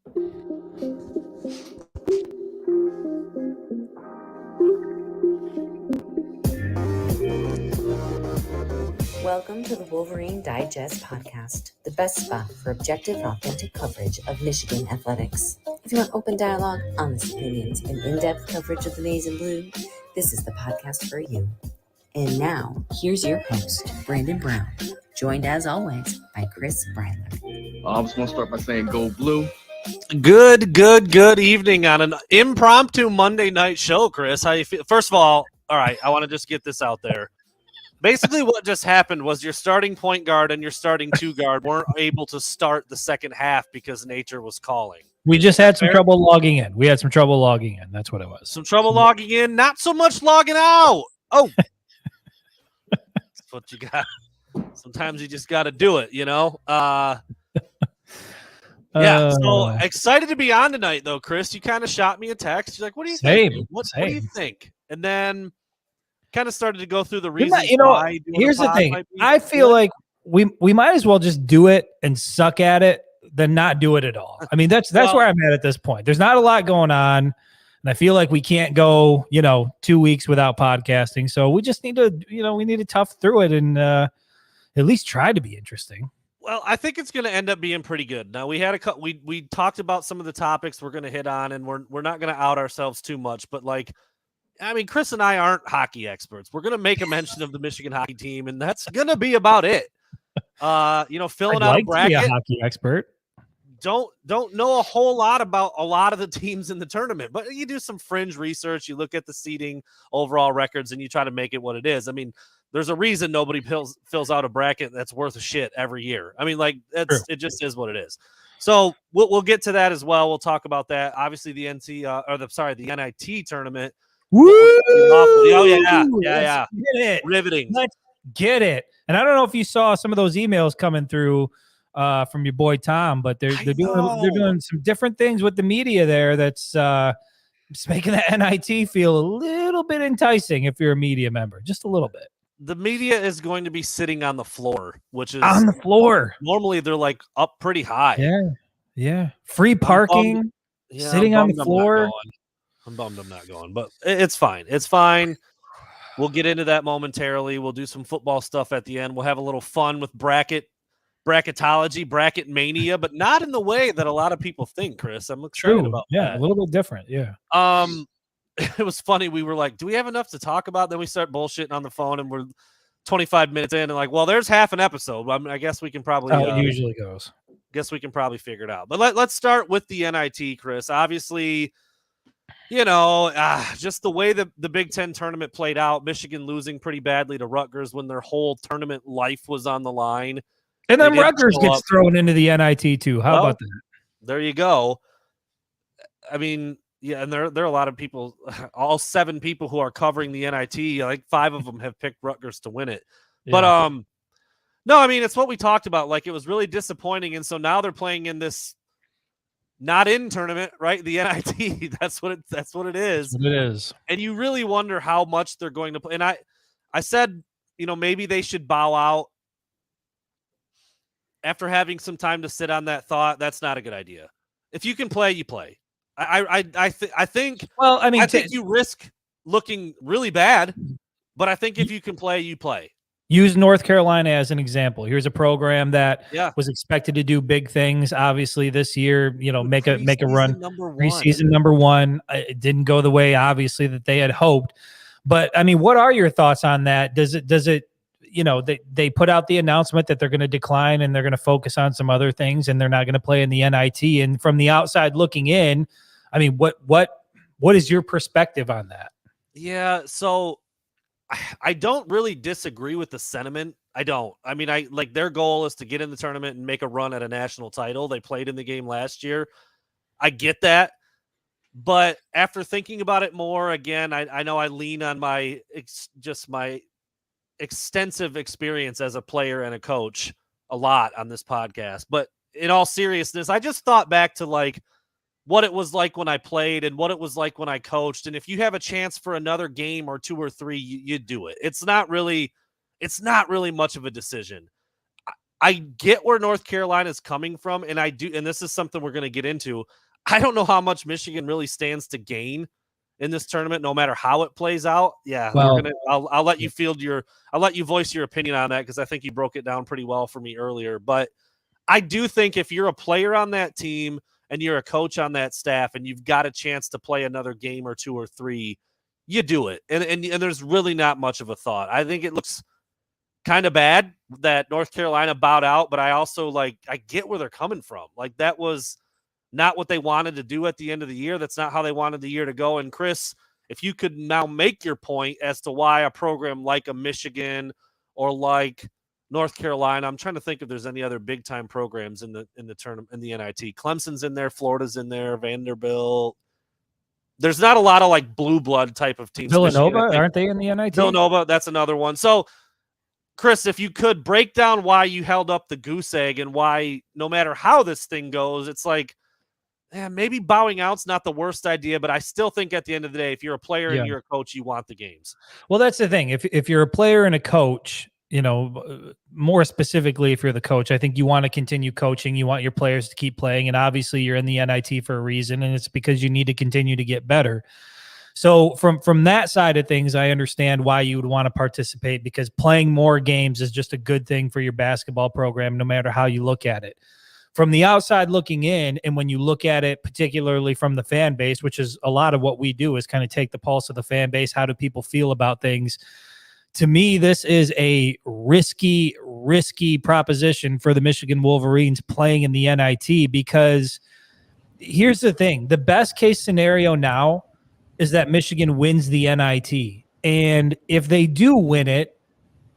Welcome to the Wolverine Digest podcast, the best spot for objective, authentic coverage of Michigan athletics. If you want open dialogue, honest opinions, and in-depth coverage of the maize and blue, this is the podcast for you. And now, here's your host, Brandon Brown, joined as always by Chris Breiler. I was going to start by saying go blue. Good evening on an impromptu Monday night show, Chris. How you feel? First of all right, I want to just get this out there. Basically, what just happened was your starting point guard and your starting two guard weren't able to start the second half because nature was calling. We just had some trouble logging in. That's what it was. Some trouble logging in, not so much logging out. Oh, that's what you got. Sometimes you just got to do it, you know? Yeah, so excited to be on tonight, though, Chris. You kind of shot me a text. You're like, what do you think? What do you think? And then kind of started to go through the reasons why. Here's the thing. I feel like we might as well just do it and suck at it than not do it at all. I mean, that's where I'm at this point. There's not a lot going on, and I feel like we can't go, 2 weeks without podcasting. So we just need to, we need to tough through it and at least try to be interesting. Well, I think it's going to end up being pretty good. Now, we had we talked about some of the topics we're going to hit on, and we're not going to out ourselves too much, but Chris and I aren't hockey experts. We're going to make a mention of the Michigan hockey team, and that's going to be about it. Filling out a bracket. To be a hockey expert. Don't know a whole lot about a lot of the teams in the tournament, but you do some fringe research. You look at the seeding overall records, and you try to make it what it is. I mean, there's a reason nobody fills out a bracket that's worth a shit every year. I mean, it just is what it is. So we'll get to that as well. We'll talk about that. Obviously, the the NIT tournament. Woo! Oh yeah. Riveting. Let's get it. And I don't know if you saw some of those emails coming through from your boy Tom, but they're doing some different things with the media there. That's making the NIT feel a little bit enticing if you're a media member, just a little bit. The media is going to be sitting on the floor, which is on the floor. Normally they're up pretty high. Yeah. Free parking. Sitting on the floor. I'm bummed I'm not going, but it's fine. It's fine. We'll get into that momentarily. We'll do some football stuff at the end. We'll have a little fun with bracketology, bracket mania, but not in the way that a lot of people think, Chris. I'm excited about that. Yeah, a little bit different. Yeah. It was funny. We were like, do we have enough to talk about? Then we start bullshitting on the phone, and we're 25 minutes in, and well, there's half an episode. I guess we can probably. How it usually goes. Guess we can probably figure it out. But let's start with the NIT, Chris. Obviously, just the way the Big Ten tournament played out, Michigan losing pretty badly to Rutgers when their whole tournament life was on the line. And then Rutgers gets thrown into the NIT too. How about that? There you go. I mean, yeah, and there are a lot of people, all 7 people who are covering the NIT, 5 of them have picked Rutgers to win it. Yeah. But no, I mean, it's what we talked about. It was really disappointing, and so now they're playing in this not in tournament, right? The NIT. That's what it is. That's what it is. And you really wonder how much they're going to play. And I said, maybe they should bow out. After having some time to sit on that thought, that's not a good idea. If you can play, you play. I think. Well, I mean, I think you risk looking really bad, but I think if you can play, you play. Use North Carolina as an example. Here's a program that was expected to do big things. Obviously, this year, make a run. Preseason number 1. It didn't go the way, obviously, that they had hoped. But I mean, what are your thoughts on that? Does it? They put out the announcement that they're going to decline and they're going to focus on some other things, and they're not going to play in the NIT. And from the outside looking in, I mean, what is your perspective on that? Yeah, so I don't really disagree with the sentiment. I don't. I mean, their goal is to get in the tournament and make a run at a national title. They played in the game last year. I get that. But after thinking about it more, again, I know I lean on my extensive experience as a player and a coach a lot on this podcast. But in all seriousness, I just thought back to what it was like when I played and what it was like when I coached. And if you have a chance for another game or 2 or 3, you do it. It's not really much of a decision. I get where North Carolina is coming from, and I do, and this is something we're going to get into. I don't know how much Michigan really stands to gain in this tournament, no matter how it plays out. Yeah, well, I'll let you I'll let you voice your opinion on that, because I think you broke it down pretty well for me earlier. But I do think if you're a player on that team and you're a coach on that staff and you've got a chance to play another game or 2 or 3, you do it. And there's really not much of a thought. I think it looks kind of bad that North Carolina bowed out, but I also I get where they're coming from. Like, that was not what they wanted to do at the end of the year. That's not how they wanted the year to go. And Chris, if you could now make your point as to why a program like a Michigan or like North Carolina, I'm trying to think if there's any other big time programs in the tournament, in the NIT. Clemson's in there, Florida's in there, Vanderbilt. There's not a lot of blue blood type of teams. Villanova, aren't they in the NIT? Villanova, that's another one. So, Chris, if you could break down why you held up the goose egg and why, no matter how this thing goes, it's maybe bowing out's not the worst idea, but I still think at the end of the day, if you're a player and you're a coach, you want the games. Well, that's the thing. If you're a player and a coach, more specifically, if you're the coach, I think you want to continue coaching. You want your players to keep playing, and obviously you're in the NIT for a reason, and it's because you need to continue to get better. So from that side of things, I understand why you would want to participate, because playing more games is just a good thing for your basketball program, no matter how you look at it. From the outside looking in, and when you look at it, particularly from the fan base, which is a lot of what we do, is kind of take the pulse of the fan base. How do people feel about things? To me, this is a risky proposition for the Michigan Wolverines playing in the NIT, because here's the thing. The best case scenario now is that Michigan wins the NIT. And if they do win it,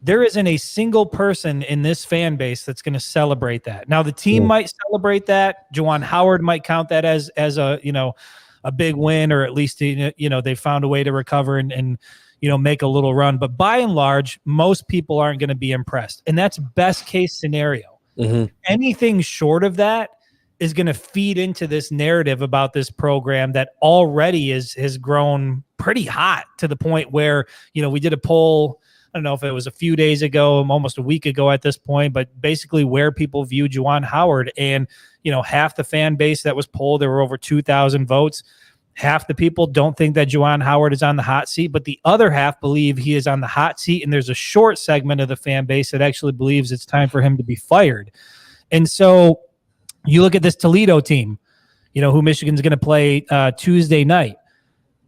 there isn't a single person in this fan base that's going to celebrate that. Now, the team might celebrate that. Juwan Howard might count that as a big win, or at least, they found a way to recover and make a little run. But by and large, most people aren't going to be impressed. And that's best case scenario. Mm-hmm. Anything short of that is going to feed into this narrative about this program that already has grown pretty hot, to the point where, we did a poll, I don't know if it was a few days ago, almost a week ago at this point, but basically where people view Juwan Howard, and, half the fan base that was polled, there were over 2,000 votes. Half the people don't think that Juwan Howard is on the hot seat, but the other half believe he is on the hot seat. And there's a short segment of the fan base that actually believes it's time for him to be fired. And so you look at this Toledo team, who Michigan's going to play Tuesday night.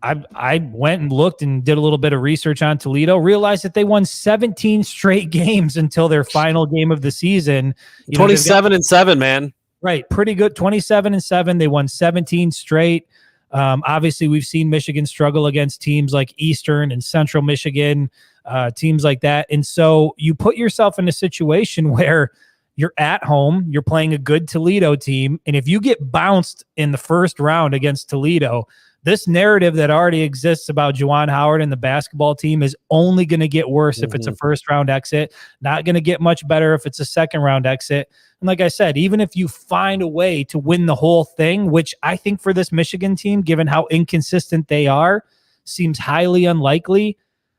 I went and looked and did a little bit of research on Toledo, realized that they won 17 straight games until their final game of the season. 27-7, man. Right. Pretty good. 27-7. They won 17 straight. Obviously, we've seen Michigan struggle against teams like Eastern and Central Michigan, teams like that. And so you put yourself in a situation where you're at home, you're playing a good Toledo team, and if you get bounced in the first round against Toledo, this narrative that already exists about Juwan Howard and the basketball team is only going to get worse if it's a first-round exit, not going to get much better if it's a second-round exit. And like I said, even if you find a way to win the whole thing, which I think for this Michigan team, given how inconsistent they are, seems highly unlikely,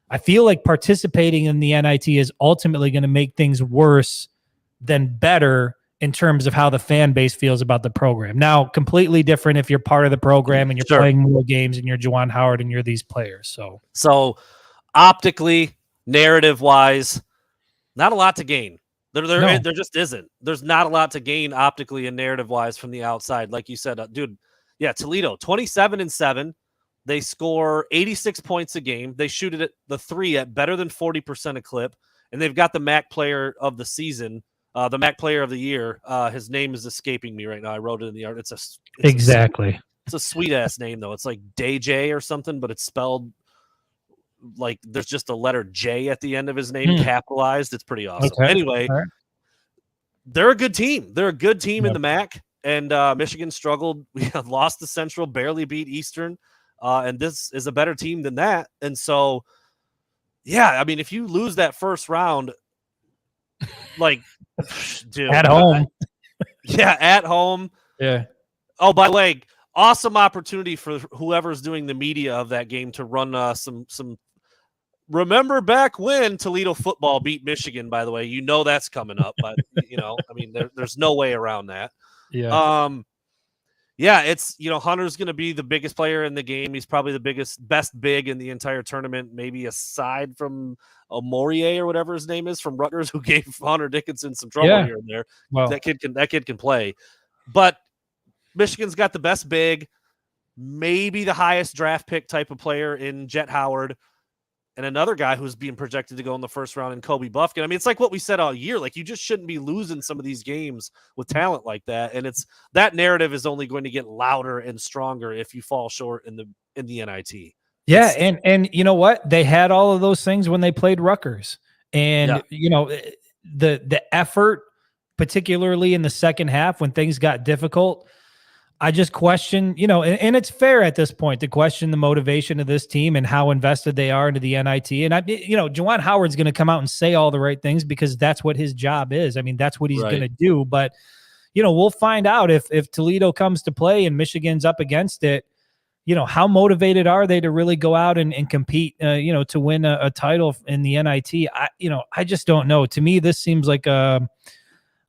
I feel like participating in the NIT is ultimately going to make things worse than better in terms of how the fan base feels about the program. Now, completely different if you're part of the program and you're playing more games and you're Juwan Howard and you're these players. So optically, narrative-wise, not a lot to gain. There just isn't. There's not a lot to gain optically and narrative-wise from the outside. Like you said, dude, Toledo, 27-7. They score 86 points a game. They shoot it at the three at better than 40% a clip, and they've got the MAC player of the season. The MAC player of the year. His name is escaping me right now. I wrote it in the art. It's a sweet ass name though. It's like Day or something, but it's spelled like there's just a letter J at the end of his name, capitalized. It's pretty awesome. Okay. Anyway, they're a good team. They're a good team in the MAC, and Michigan struggled. We lost to Central, barely beat Eastern, and this is a better team than that. And so, if you lose that first round, dude, at home. At home. Yeah. Oh, by the way, awesome opportunity for whoever's doing the media of that game to run some remember back when Toledo football beat Michigan, by the way. You know that's coming up, but, I mean, there's no way around that. Yeah. Yeah, it's, Hunter's going to be the biggest player in the game. He's probably the best big in the entire tournament, maybe aside from Morier or whatever his name is from Rutgers, who gave Hunter Dickinson some trouble here and there. Well, that kid can play. But Michigan's got the best big, maybe the highest draft pick type of player in Jet Howard, and another guy who's being projected to go in the first round in Kobe Buffkin. I mean, it's like what we said all year. Like, you just shouldn't be losing some of these games with talent like that. And that narrative is only going to get louder and stronger if you fall short in the NIT. Yeah, and you know what? They had all of those things when they played Rutgers. And the effort, particularly in the second half when things got difficult, I just question, and it's fair at this point to question the motivation of this team and how invested they are into the NIT. And Juwan Howard's going to come out and say all the right things because that's what his job is. I mean, that's what he's going to do. But, we'll find out if Toledo comes to play and Michigan's up against it, how motivated are they to really go out and compete, to win a title in the NIT? I just don't know. To me, this seems like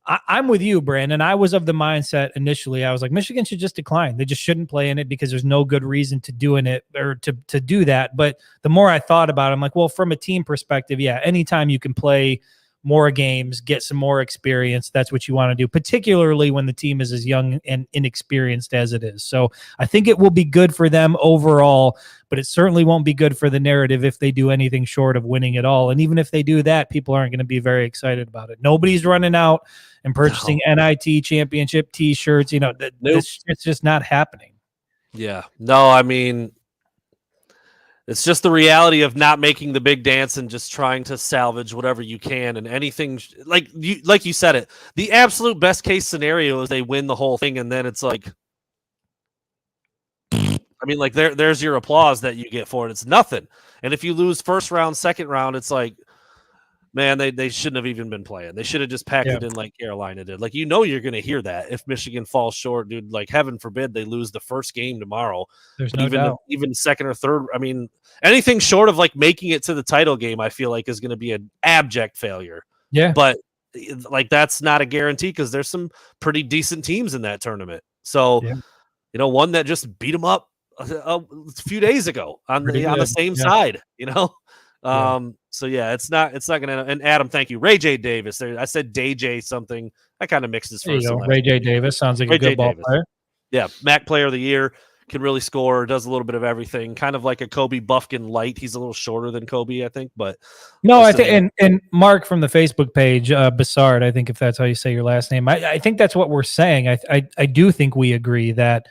I'm with you, Brandon. I was of the mindset initially. I was like, Michigan should just decline. They just shouldn't play in it because there's no good reason to doing it or to do that. But the more I thought about it, I'm like, well, from a team perspective, yeah, anytime you can play more games, get some more experience, that's what you want to do, particularly when the team is as young and inexperienced as it is. So I think it will be good for them overall, but it certainly won't be good for the narrative if they do anything short of winning it all. And even if they do that, people aren't going to be very excited about it. Nobody's running out and purchasing NIT championship T-shirts. It's just not happening. Yeah. No, I mean, it's just the reality of not making the big dance and just trying to salvage whatever you can, and anything like you said it. The absolute best case scenario is they win the whole thing, and then it's like, I mean, like there's your applause that you get for it. It's nothing. And if you lose first round, second round, it's like, man, they shouldn't have even been playing. They should have just packed it in like Carolina did. Like, you're going to hear that if Michigan falls short, dude. Like, heaven forbid they lose the first game tomorrow. There's no doubt. Even second or third. I mean, anything short of like making it to the title game, I feel like is going to be an abject failure. Yeah. But like, that's not a guarantee because there's some pretty decent teams in that tournament. So, one that just beat them up a few days ago on the same side, So yeah, it's not gonna. And Adam, thank you, Ray J. Davis. I said DJ something. I kind of mixed his first. Ray J. Davis sounds like a good ball player. Yeah, MAC Player of the Year, can really score, does a little bit of everything. Kind of like a Kobe Buffkin light. He's a little shorter than Kobe, I think. But no, I think and Mark from the Facebook page, Bassard, I think if that's how you say your last name, I think that's what we're saying. I do think we agree that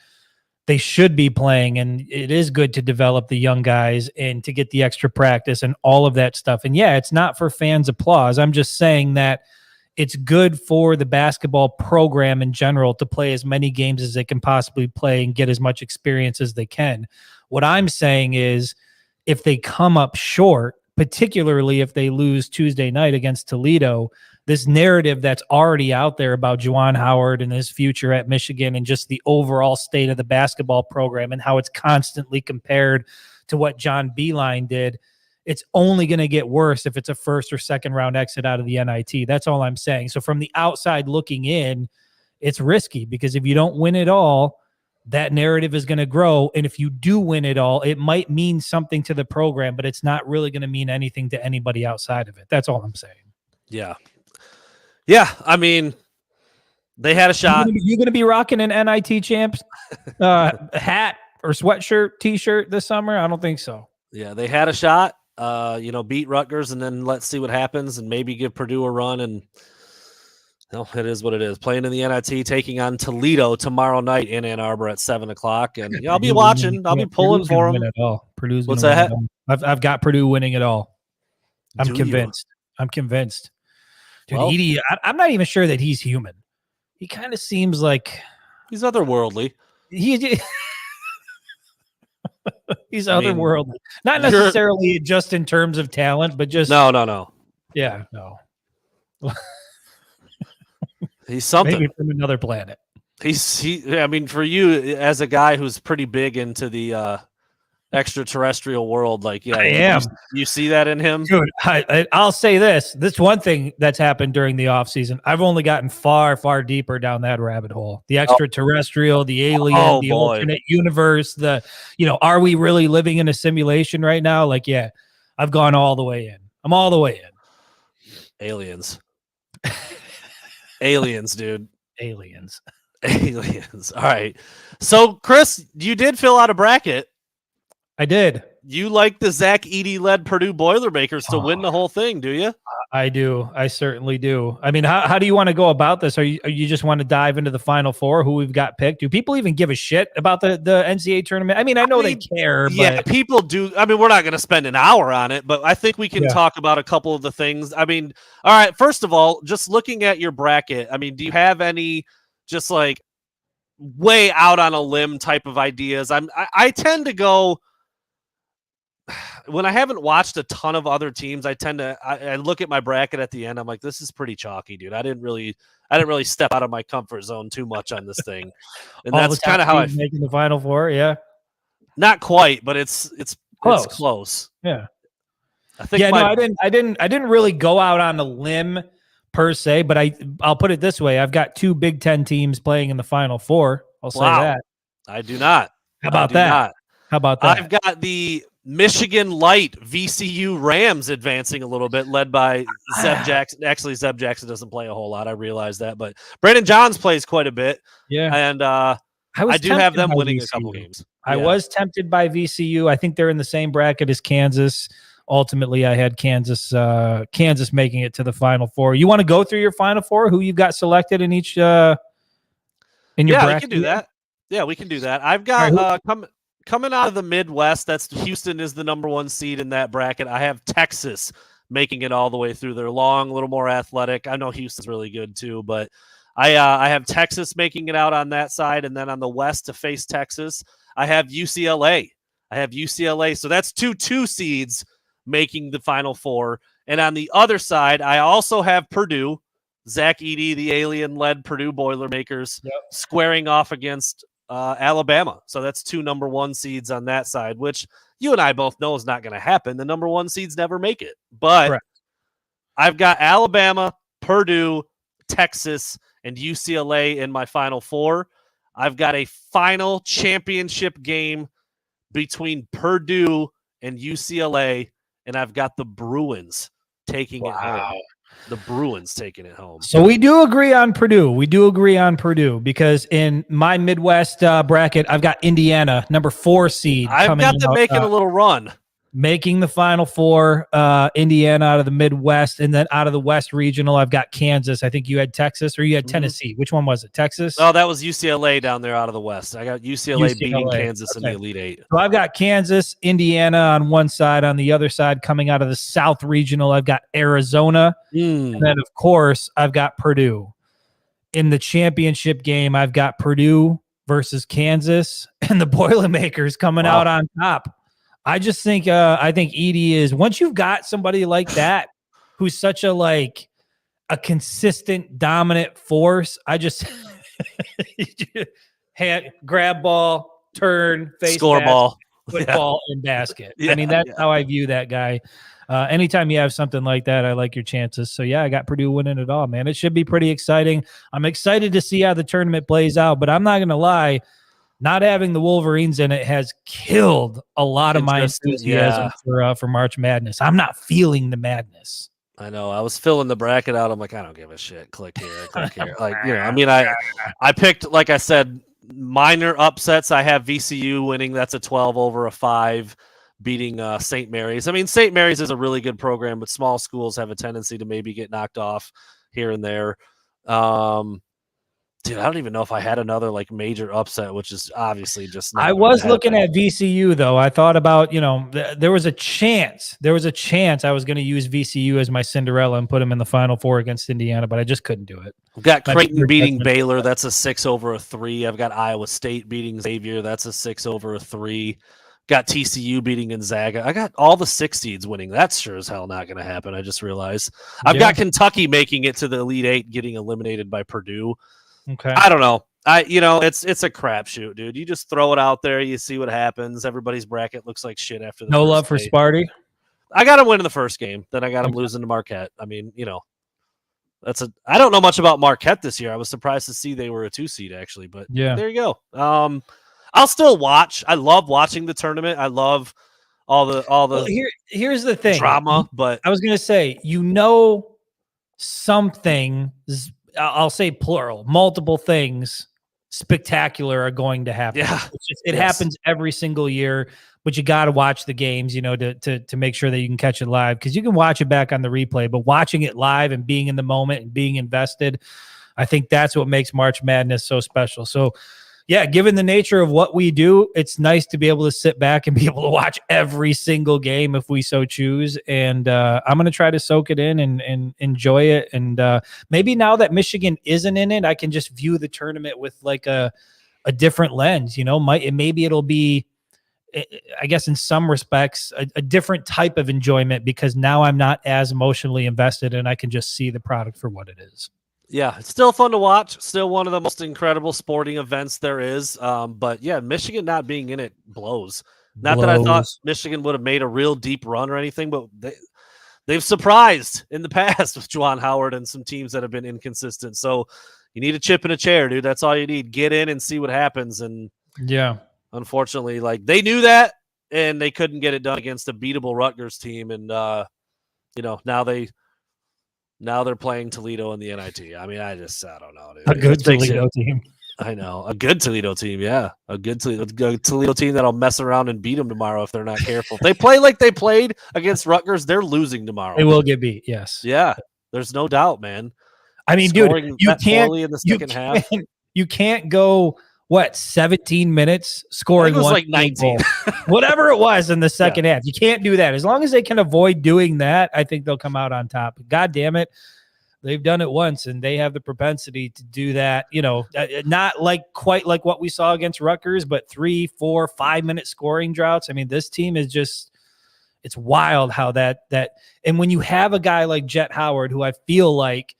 they should be playing, and it is good to develop the young guys and to get the extra practice and all of that stuff. And yeah, it's not for fans' applause. I'm just saying that it's good for the basketball program in general to play as many games as they can possibly play and get as much experience as they can. What I'm saying is if they come up short, particularly if they lose Tuesday night against Toledo, this narrative that's already out there about Juwan Howard and his future at Michigan and just the overall state of the basketball program and how it's constantly compared to what John Beilein did, it's only going to get worse if it's a first or second round exit out of the NIT. That's all I'm saying. So from the outside looking in, it's risky because if you don't win it all, that narrative is going to grow. And if you do win it all, it might mean something to the program, but it's not really going to mean anything to anybody outside of it. That's all I'm saying. Yeah. Yeah, I mean, they had a shot. You going to be rocking an NIT champs hat or sweatshirt, T-shirt this summer? I don't think so. Yeah, they had a shot. Beat Rutgers, and then let's see what happens, and maybe give Purdue a run. And it is what it is. Playing in the NIT, taking on Toledo tomorrow night in Ann Arbor at 7:00. And I'll be watching. I'll be pulling for them. Purdue's what's that? I've got Purdue winning it all. I'm convinced. Dude, well, Edie, I'm not even sure that he's human. He kind of seems like he's otherworldly. He's otherworldly. Not necessarily just in terms of talent, but just no. Yeah, no. He's something. Maybe from another planet. I mean, for you as a guy who's pretty big into the extraterrestrial world. Like, yeah, I am. You see that in him? Dude, I'll say this. This one thing that's happened during the offseason, I've only gotten far, far deeper down that rabbit hole. The extraterrestrial, the alien, the alternate universe, are we really living in a simulation right now? Like, yeah, I've gone all the way in. I'm all the way in. Aliens. Aliens, dude. Aliens. All right. So, Chris, you did fill out a bracket. I did. You like the Zach Edey-led Purdue Boilermakers to win the whole thing, do you? I do. I certainly do. I mean, how do you want to go about this? Are you just want to dive into the Final Four, who we've got picked? Do people even give a shit about the NCAA tournament? I mean, I know they care. Yeah, people do. I mean, we're not going to spend an hour on it, but I think we can talk about a couple of the things. I mean, all right, first of all, just looking at your bracket, I mean, do you have any just like way out on a limb type of ideas? I tend to go, when I haven't watched a ton of other teams, I look at my bracket at the end. I'm like, this is pretty chalky, dude. I didn't really step out of my comfort zone too much on this thing, and that's kind of how I making the Final Four. Yeah, not quite, but it's close. Yeah, I think. Yeah, no, I didn't really go out on a limb per se, but I'll put it this way: I've got 2 Big Ten teams playing in the Final Four. I'll say that. I do not. How about that? How about that? I've got the Michigan Light VCU Rams advancing a little bit, led by Zeb Jackson. Actually, Zeb Jackson doesn't play a whole lot. I realize that, but Brandon Johns plays quite a bit. Yeah, and I do have them winning VCU. A couple games. I was tempted by VCU. I think they're in the same bracket as Kansas. Ultimately, I had Kansas making it to the Final Four. You want to go through your Final Four? Who you've got selected in each in your bracket? Yeah, we can do that. Yeah, we can do that. I've got coming out of the Midwest, that's Houston is the number 1 seed in that bracket. I have Texas making it all the way through. They're long, a little more athletic. I know Houston's really good too, but I have Texas making it out on that side, and then on the West to face Texas, I have UCLA. So that's 2 seeds making the Final Four. And on the other side, I also have Purdue, Zach Edey, the alien-led Purdue Boilermakers, squaring off against Alabama. So that's 2 number 1 seeds on that side, which you and I both know is not going to happen. The number 1 seeds never make it. But correct. I've got Alabama, Purdue, Texas, and UCLA in my Final Four. I've got a final championship game between Purdue and UCLA, and I've got the Bruins taking it home. The Bruins taking it home. So we do agree on Purdue. Because in my Midwest bracket, I've got Indiana, number 4 seed. I've got them making a little run. Making the Final Four, Indiana out of the Midwest, and then out of the West Regional, I've got Kansas. I think you had Texas, or you had Tennessee. Which one was it? Texas? Oh, that was UCLA down there out of the West. I got UCLA beating Kansas in the Elite 8. So I've got Kansas, Indiana on one side. On the other side, coming out of the South Regional, I've got Arizona. And then, of course, I've got Purdue. In the championship game, I've got Purdue versus Kansas, and the Boilermakers coming out on top. I just think I think Edey is, once you've got somebody like that who's such a consistent dominant force, I just grab ball, turn, face score basket, ball, football and basket. I mean, that's how I view that guy. Anytime you have something like that, I like your chances. So yeah, I got Purdue winning it all, man. It should be pretty exciting. I'm excited to see how the tournament plays out, but I'm not going to lie. Not having the Wolverines in it has killed a lot of my enthusiasm for March Madness. I'm not feeling the madness. I know. I was filling the bracket out. I'm like, I don't give a shit. Click here, click here. I mean, I picked, like I said, minor upsets. I have VCU winning. That's a 12 over a 5, beating St. Mary's. I mean, St. Mary's is a really good program, but small schools have a tendency to maybe get knocked off here and there. Dude, I don't even know if I had another major upset, which is obviously just not. I was looking at VCU though. I thought about, there was a chance I was going to use VCU as my Cinderella and put them in the Final Four against Indiana, but I just couldn't do it. We've got Creighton beating Baylor. That's a 6 over a 3. I've got Iowa State beating Xavier. That's a 6 over a 3. Got TCU beating Gonzaga. I got all the 6 seeds winning. That's sure as hell not going to happen. I just realized. I've got Kentucky making it to the Elite 8, getting eliminated by Purdue. Okay. I don't know. It's a crapshoot, dude. You just throw it out there, you see what happens. Everybody's bracket looks like shit after the no first love for day. Sparty. I got him winning the first game, then I got him losing to Marquette. I mean, I don't know much about Marquette this year. I was surprised to see they were a 2 seed actually, but yeah, there you go. I'll still watch. I love watching the tournament. I love all the here's the thing. Drama, but I was gonna say, something, I'll say plural, multiple things spectacular are going to happen. Yeah. It happens every single year, but you got to watch the games, to make sure that you can catch it live, because you can watch it back on the replay, but watching it live and being in the moment and being invested, I think that's what makes March Madness so special. So yeah, given the nature of what we do, it's nice to be able to sit back and be able to watch every single game if we so choose. And I'm going to try to soak it in and enjoy it. And maybe now that Michigan isn't in it, I can just view the tournament with like a different lens. Maybe it'll be, I guess in some respects, a different type of enjoyment, because now I'm not as emotionally invested and I can just see the product for what it is. Yeah, it's still fun to watch. Still one of the most incredible sporting events there is. But yeah, Michigan not being in it blows. Not that I thought Michigan would have made a real deep run or anything, but they've surprised in the past with Juwan Howard and some teams that have been inconsistent. So you need a chip in a chair, dude. That's all you need. Get in and see what happens. And yeah, unfortunately, like, they knew that and they couldn't get it done against a beatable Rutgers team. And now they're playing Toledo in the NIT. I mean, I don't know, dude. A good Toledo team. I know. A good Toledo team, yeah. A good Toledo team that'll mess around and beat them tomorrow if they're not careful. If they play like they played against Rutgers, they're losing tomorrow. They will get beat, yes. Yeah, there's no doubt, man. I mean, scoring dude, you can't go, 17 minutes scoring one. It was like 19. Whatever it was in the second half. You can't do that. As long as they can avoid doing that, I think they'll come out on top. God damn it. They've done it once, and they have the propensity to do that, not quite like what we saw against Rutgers, but 3, 4, 5-minute scoring droughts. I mean, this team is just, it's wild how that, and when you have a guy like Jet Howard, who I feel like,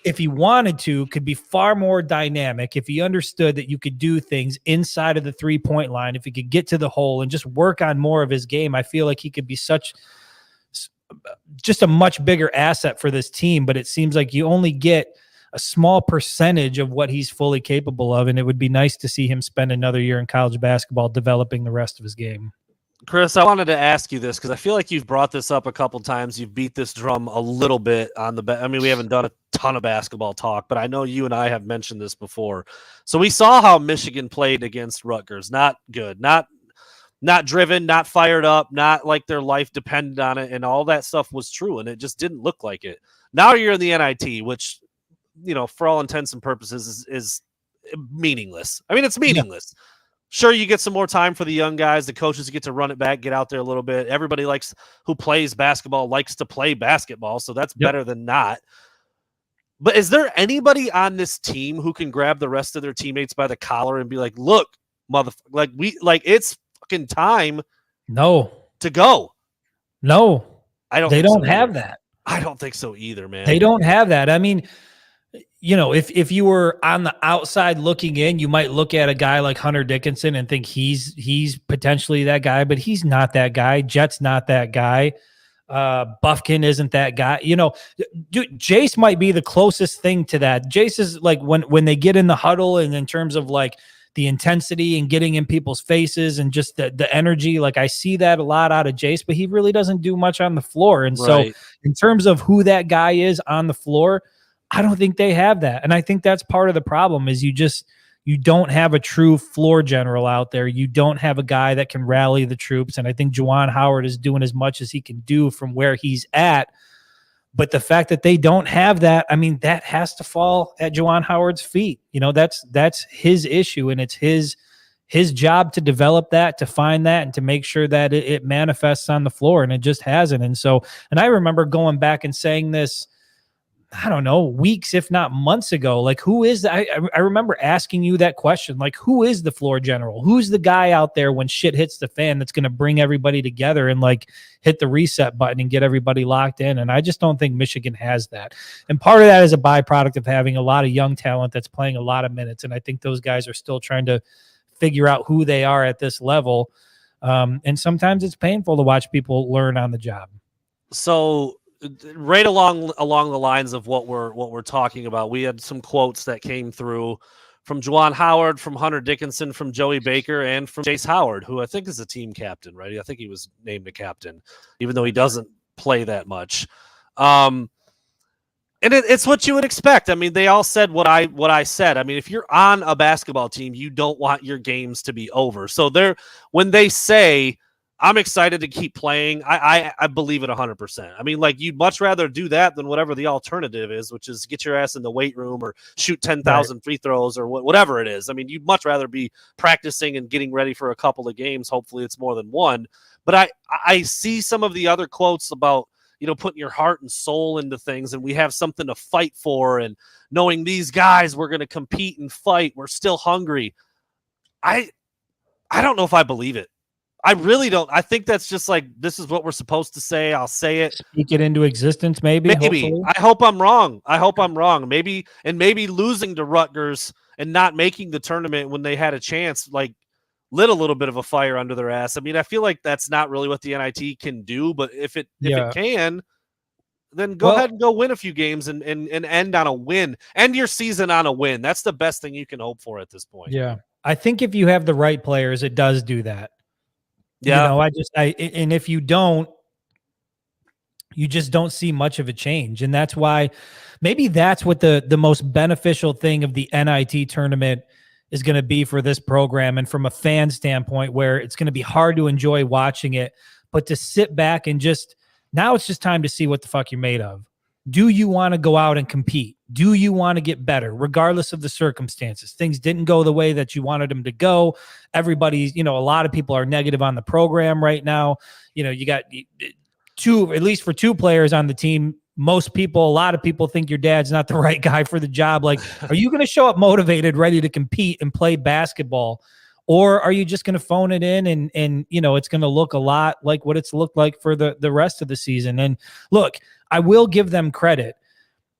if he wanted to, could be far more dynamic, if he understood that you could do things inside of the 3-point line, if he could get to the hole and just work on more of his game, I feel like he could be just a much bigger asset for this team. But it seems like you only get a small percentage of what he's fully capable of, and it would be nice to see him spend another year in college basketball developing the rest of his game. Chris, I wanted to ask you this because I feel like you've brought this up a couple times. You've beat this drum a little bit on we haven't done a ton of basketball talk, but I know you and I have mentioned this before. So we saw how Michigan played against Rutgers. Not good, not driven, not fired up, not like their life depended on it, and all that stuff was true, and it just didn't look like it. Now you're in the NIT, which, for all intents and purposes is meaningless. I mean, it's meaningless. Yeah. Sure, you get some more time for the young guys. The coaches get to run it back, get out there a little bit. Everybody who plays basketball likes to play basketball, so that's better than not. But is there anybody on this team who can grab the rest of their teammates by the collar and be like, "Look, motherfucker, it's fucking time to go"? No, I don't. They don't have that. I don't think so either, man. They don't have that. I mean, if you were on the outside looking in, you might look at a guy like Hunter Dickinson and think he's potentially that guy, but he's not that guy. Jet's not that guy. Buffkin isn't that guy. Dude, Jace might be the closest thing to that. Jace is like when they get in the huddle, and in terms of like the intensity and getting in people's faces and just the energy, like I see that a lot out of Jace, but he really doesn't do much on the floor. And so in terms of who that guy is on the floor, I don't think they have that. And I think that's part of the problem is you don't have a true floor general out there. You don't have a guy that can rally the troops. And I think Juwan Howard is doing as much as he can do from where he's at. But the fact that they don't have that, I mean, that has to fall at Juwan Howard's feet. That's his issue, and it's his job to develop that, to find that, and to make sure that it manifests on the floor, and it just hasn't. And I remember going back and saying this I don't know, weeks, if not months ago. Like, who is I remember asking you that question. Like, who is the floor general? Who's the guy out there when shit hits the fan that's going to bring everybody together and like hit the reset button and get everybody locked in? And I just don't think Michigan has that. And part of that is a byproduct of having a lot of young talent that's playing a lot of minutes. And I think those guys are still trying to figure out who they are at this level. And sometimes it's painful to watch people learn on the job. So right along the lines of what we're talking about, we had some quotes that came through from Juwan Howard, from Hunter Dickinson, from Joey Baker, and from Jace Howard, who I think is a team captain, right? I think he was named a captain, even though he doesn't play that much. And it's what you would expect. I mean, they all said what I said. I mean, if you're on a basketball team, you don't want your games to be over. So when they say, I'm excited to keep playing, I believe it 100%. I mean, like, you'd much rather do that than whatever the alternative is, which is get your ass in the weight room or shoot 10,000 free throws or whatever it is. I mean, you'd much rather be practicing and getting ready for a couple of games. Hopefully it's more than one. But I see some of the other quotes about, putting your heart and soul into things, and we have something to fight for, and knowing these guys, we're going to compete and fight. We're still hungry. I don't know if I believe it. I really don't. I think that's just like, this is what we're supposed to say. I'll say it. Speak it into existence, maybe. Hopefully. I hope I'm wrong. Maybe losing to Rutgers and not making the tournament when they had a chance, like, lit a little bit of a fire under their ass. I mean, I feel like that's not really what the NIT can do, but if it can, then go ahead and go win a few games and end on a win. End your season on a win. That's the best thing you can hope for at this point. Yeah. I think if you have the right players, it does do that. Yeah. And if you don't, you just don't see much of a change. And that's why maybe that's what the most beneficial thing of the NIT tournament is going to be for this program. And from a fan standpoint, where it's going to be hard to enjoy watching it, but to sit back and now it's just time to see what the fuck you're made of. Do you want to go out and compete? Do you want to get better, regardless of the circumstances? Things didn't go the way that you wanted them to go. Everybody's, a lot of people are negative on the program right now. You got at least for two players on the team. A lot of people think your dad's not the right guy for the job. Like, are you going to show up motivated, ready to compete and play basketball? Or are you just going to phone it in and it's going to look a lot like what it's looked like for the rest of the season? And look, I will give them credit.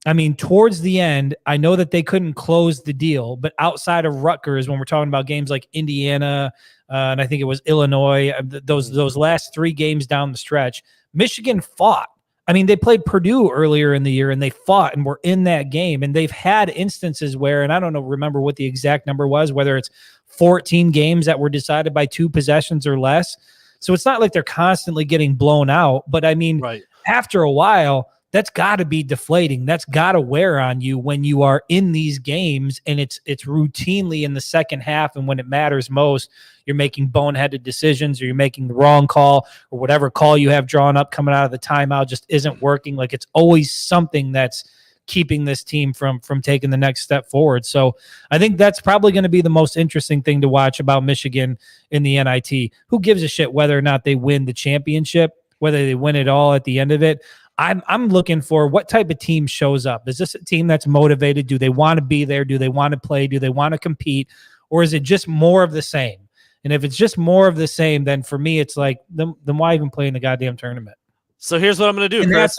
I mean, towards the end, I know that they couldn't close the deal, but outside of Rutgers, when we're talking about games like Indiana, and I think it was Illinois, those last three games down the stretch, Michigan fought. I mean, they played Purdue earlier in the year and they fought and were in that game. And they've had instances where, and I don't remember what the exact number was, whether it's 14 games that were decided by 2 possessions or less. So it's not like they're constantly getting blown out. But I mean, after a while, that's got to be deflating. That's got to wear on you when you are in these games and it's routinely in the second half. And when it matters most, you're making boneheaded decisions or you're making the wrong call or whatever call you have drawn up coming out of the timeout just isn't working. Like, it's always something that's keeping this team from taking the next step forward. So I think that's probably going to be the most interesting thing to watch about Michigan in the NIT. Who gives a shit whether or not they win the championship, whether they win it all at the end of it? I'm looking for what type of team shows up. Is this a team that's motivated? Do they want to be there? Do they want to play? Do they want to compete? Or is it just more of the same? And if it's just more of the same, then for me, it's like, then why even play in the goddamn tournament? So here's what I'm going to do, and Chris.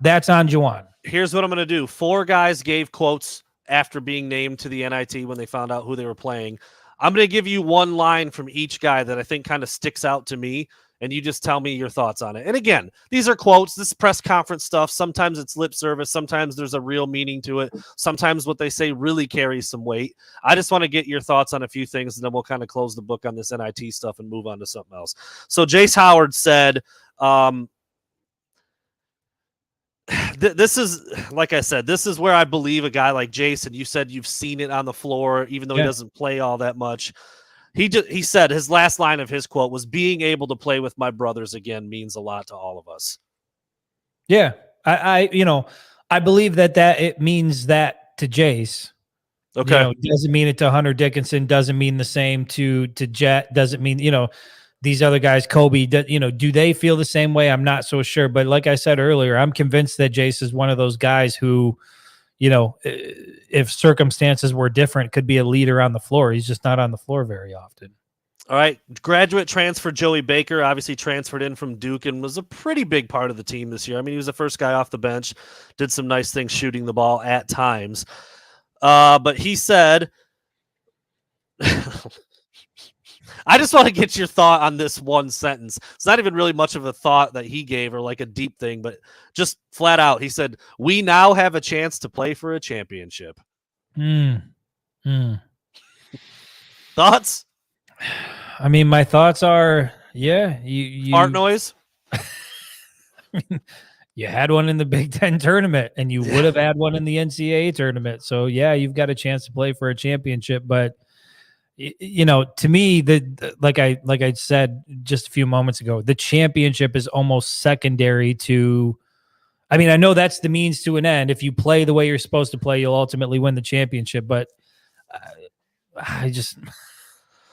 That's on Juwan. Here's what I'm going to do. 4 guys gave quotes after being named to the NIT when they found out who they were playing. I'm going to give you one line from each guy that I think kind of sticks out to me, and you just tell me your thoughts on it. And again, these are quotes. This is press conference stuff. Sometimes it's lip service. Sometimes there's a real meaning to it. Sometimes what they say really carries some weight. I just want to get your thoughts on a few things, and then we'll kind of close the book on this NIT stuff and move on to something else. So Jace Howard said, this is, like I said, this is where I believe a guy like Jason, you said you've seen it on the floor, even though he doesn't play all that much. He said his last line of his quote was, being able to play with my brothers again means a lot to all of us. Yeah. I believe that it means that to Jace. Okay. Doesn't mean it to Hunter Dickinson, doesn't mean the same to Jet, doesn't mean, these other guys, Kobe, do they feel the same way? I'm not so sure. But like I said earlier, I'm convinced that Jace is one of those guys who, if circumstances were different, could be a leader on the floor. He's just not on the floor very often. All right. Graduate transfer Joey Baker obviously transferred in from Duke and was a pretty big part of the team this year. I mean, he was the first guy off the bench, did some nice things shooting the ball at times. But he said, I just want to get your thought on this one sentence. It's not even really much of a thought that he gave or like a deep thing, but just flat out, he said, "We now have a chance to play for a championship." Thoughts? I mean, my thoughts are, you fart noise. I mean, you had one in the Big Ten tournament, and you would have had one in the NCAA tournament. So you've got a chance to play for a championship. But to me, like I said just a few moments ago, the championship is almost secondary to. I mean, I know that's the means to an end. If you play the way you're supposed to play, you'll ultimately win the championship. But I just.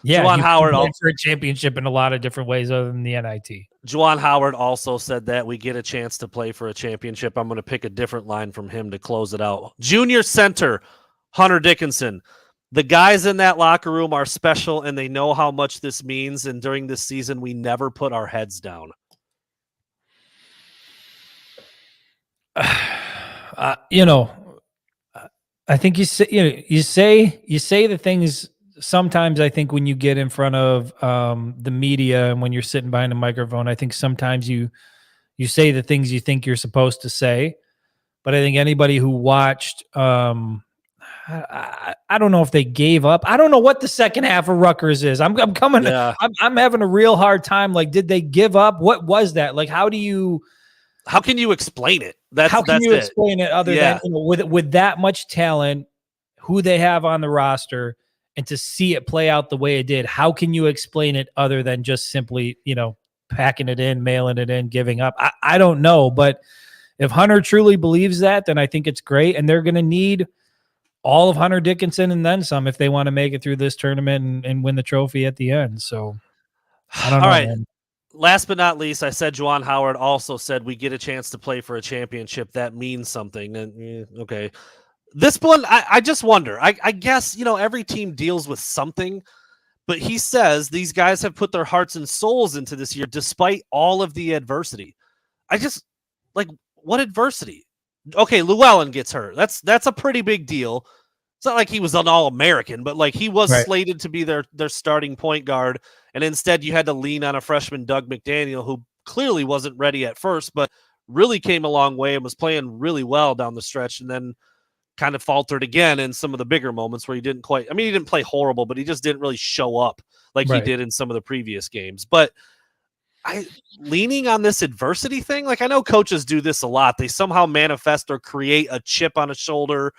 Yeah, Juwan Howard for a championship in a lot of different ways other than the NIT. Juwan Howard also said that we get a chance to play for a championship. I'm going to pick a different line from him to close it out. Junior center, Hunter Dickinson. The guys in that locker room are special, and they know how much this means. And during this season, we never put our heads down. I think you say the things. Sometimes I think when you get in front of the media and when you're sitting behind a microphone, I think sometimes you say the things you think you're supposed to say. But I think anybody who watched, I don't know if they gave up. I don't know what the second half of Rutgers is. I'm coming. Yeah. I'm having a real hard time. Like, did they give up? What was that? Like, how can you explain it? Explain it other than with that much talent, who they have on the roster? And to see it play out the way it did, how can you explain it other than just simply, packing it in, mailing it in, giving up? I don't know. But if Hunter truly believes that, then I think it's great. And they're going to need all of Hunter Dickinson and then some if they want to make it through this tournament and win the trophy at the end. So I don't know. All right. Man. Last but not least, I said Juwan Howard also said we get a chance to play for a championship. That means something. And okay. This one, I just wonder. I guess, every team deals with something, but he says these guys have put their hearts and souls into this year despite all of the adversity. I just, what adversity? Okay, Llewellyn gets hurt. That's a pretty big deal. It's not like he was an All-American, but he was slated to be their starting point guard, and instead you had to lean on a freshman, Doug McDaniel, who clearly wasn't ready at first, but really came a long way and was playing really well down the stretch, and then kind of faltered again in some of the bigger moments where he didn't he didn't play horrible, but he just didn't really show up like he did in some of the previous games. But leaning on this adversity thing, I know coaches do this a lot. They somehow manifest or create a chip on a shoulder.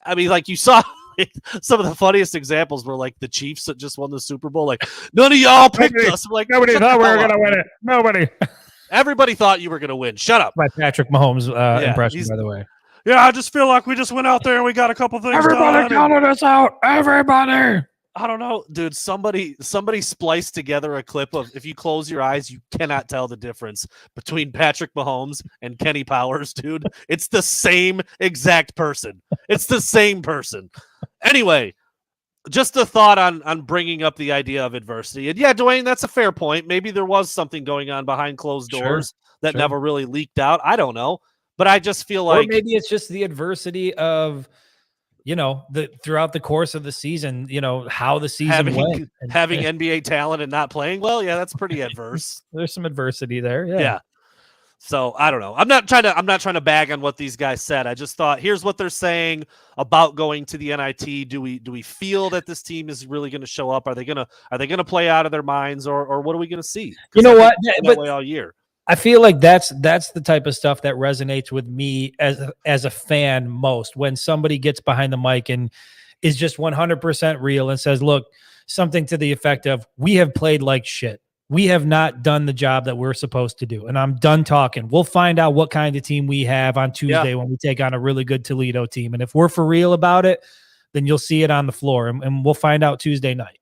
I mean, you saw some of the funniest examples were the Chiefs that just won the Super Bowl. None of y'all picked us. Nobody thought we were going to win it. Nobody. Everybody thought you were going to win. Shut up. My Patrick Mahomes impression, by the way. Yeah, I just feel like we just went out there and we got a couple things Everybody counted us out. Everybody. I don't know, dude. Somebody spliced together a clip of, if you close your eyes, you cannot tell the difference between Patrick Mahomes and Kenny Powers, dude. It's the same exact person. It's the same person. Anyway, just a thought on bringing up the idea of adversity. And yeah, Dwayne, that's a fair point. Maybe there was something going on behiund closed doors that never really leaked out. I don't know. But I just feel like, or maybe it's just the adversity of, throughout the course of the season, how the season went. Having NBA talent and not playing well. Yeah, that's pretty adverse. There's some adversity there. Yeah. So I don't know. I'm not trying to bag on what these guys said. I just thought, here's what they're saying about going to the NIT. Do we feel that this team is really going to show up? Are they gonna play out of their minds, or what are we going to see? You know what? That way all year. I feel like that's the type of stuff that resonates with me as a fan most, when somebody gets behind the mic and is just 100% real and says, look, something to the effect of, we have played like shit. We have not done the job that we're supposed to do. And I'm done talking. We'll find out what kind of team we have on Tuesday when we take on a really good Toledo team. And if we're for real about it, then you'll see it on the floor, and we'll find out Tuesday night.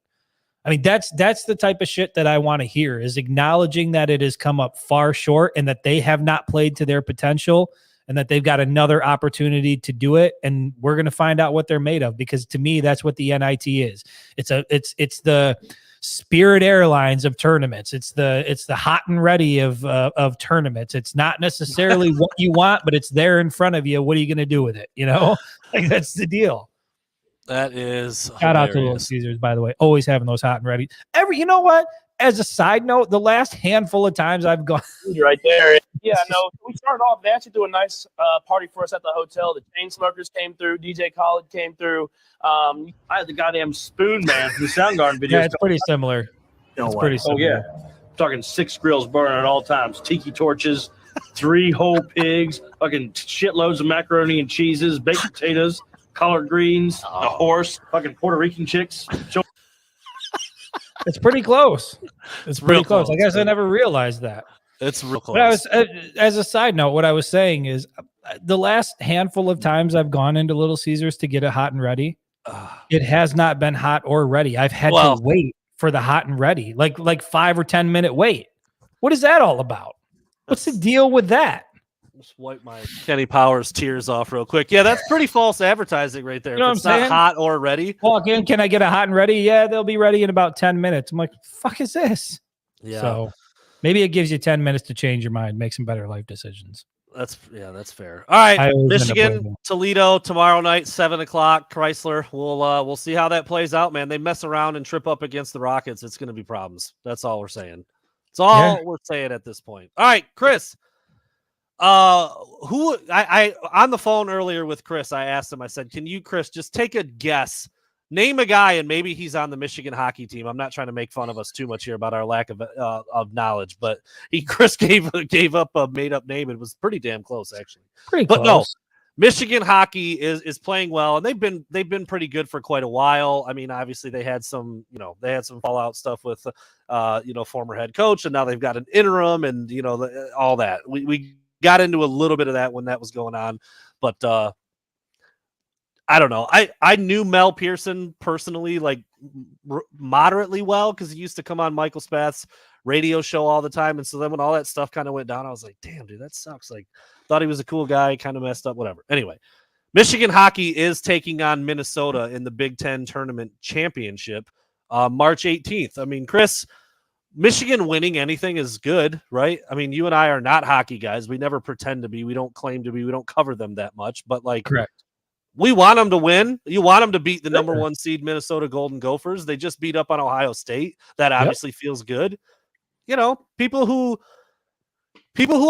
I mean, that's the type of shit that I want to hear, is acknowledging that it has come up far short and that they have not played to their potential and that they've got another opportunity to do it. And we're going to find out what they're made of, because to me, that's what the NIT is. It's the Spirit Airlines of tournaments. It's the hot and ready of tournaments. It's not necessarily what you want, but it's there in front of you. What are you going to do with it? Like, that's the deal. That is shout out to Little Caesars, by the way, always having those hot and ready. You know what? As a side note, the last handful of times I've gone right there. Yeah, no, we started off. They actually do a nice party for us at the hotel. The Chainsmokers came through. DJ Khaled came through. I had the goddamn Spoon Man from the Soundgarden video. Yeah, it's pretty similar. It's pretty similar. Oh, yeah. I'm talking 6 grills burning at all times. Tiki torches, 3 whole pigs, fucking shitloads of macaroni and cheeses, baked potatoes, collard greens, a horse, fucking Puerto Rican chicks. It's pretty close. It's pretty close. I guess I never realized that. It's real close. But I was, as a side note, what I was saying is the last handful of times I've gone into Little Caesars to get it hot and ready, it has not been hot or ready. I've had to wait for the hot and ready, like 5 or 10 minute wait. What is that all about? What's the deal with that? Just wipe my Kenny Powers tears off real quick. Yeah, that's pretty false advertising right there. You know if it's not hot or ready. Walk in, can I get a hot and ready? Yeah, they'll be ready in about 10 minutes. I'm like, fuck is this? Yeah. So maybe it gives you 10 minutes to change your mind, make some better life decisions. That's fair. All right, Michigan, Toledo tomorrow night, 7:00, Chrysler. We'll see how that plays out, man. They mess around and trip up against the Rockets, it's going to be problems. That's all we're saying. That's all we're saying at this point. All right, Chris. Who I on the phone earlier with Chris, I asked him, I said, can you, Chris, just take a guess, name a guy, and maybe he's on the Michigan hockey team. I'm not trying to make fun of us too much here about our lack of knowledge, but Chris gave up a made up name. It was pretty damn close, actually. Pretty close. No, Michigan hockey is playing well, and they've been pretty good for quite a while. I mean, obviously they had some fallout stuff with former head coach, and now they've got an interim, and all that. We got into a little bit of that when that was going on, but I don't know. I knew Mel Pearson personally, like moderately well, because he used to come on Michael Spath's radio show all the time, and so then when all that stuff kind of went down, I was like, damn, dude, that sucks. Like, thought he was a cool guy, kind of messed up, whatever. Anyway, Michigan hockey is taking on Minnesota in the Big Ten Tournament Championship March 18th. I mean, Chris, Michigan winning anything is good, right? I mean, you and I are not hockey guys. We never pretend to be. We don't claim to be. We don't cover them that much. But, like, correct. We want them to win. You want them to beat the number 1 seed Minnesota Golden Gophers. They just beat up on Ohio State. That obviously feels good. People who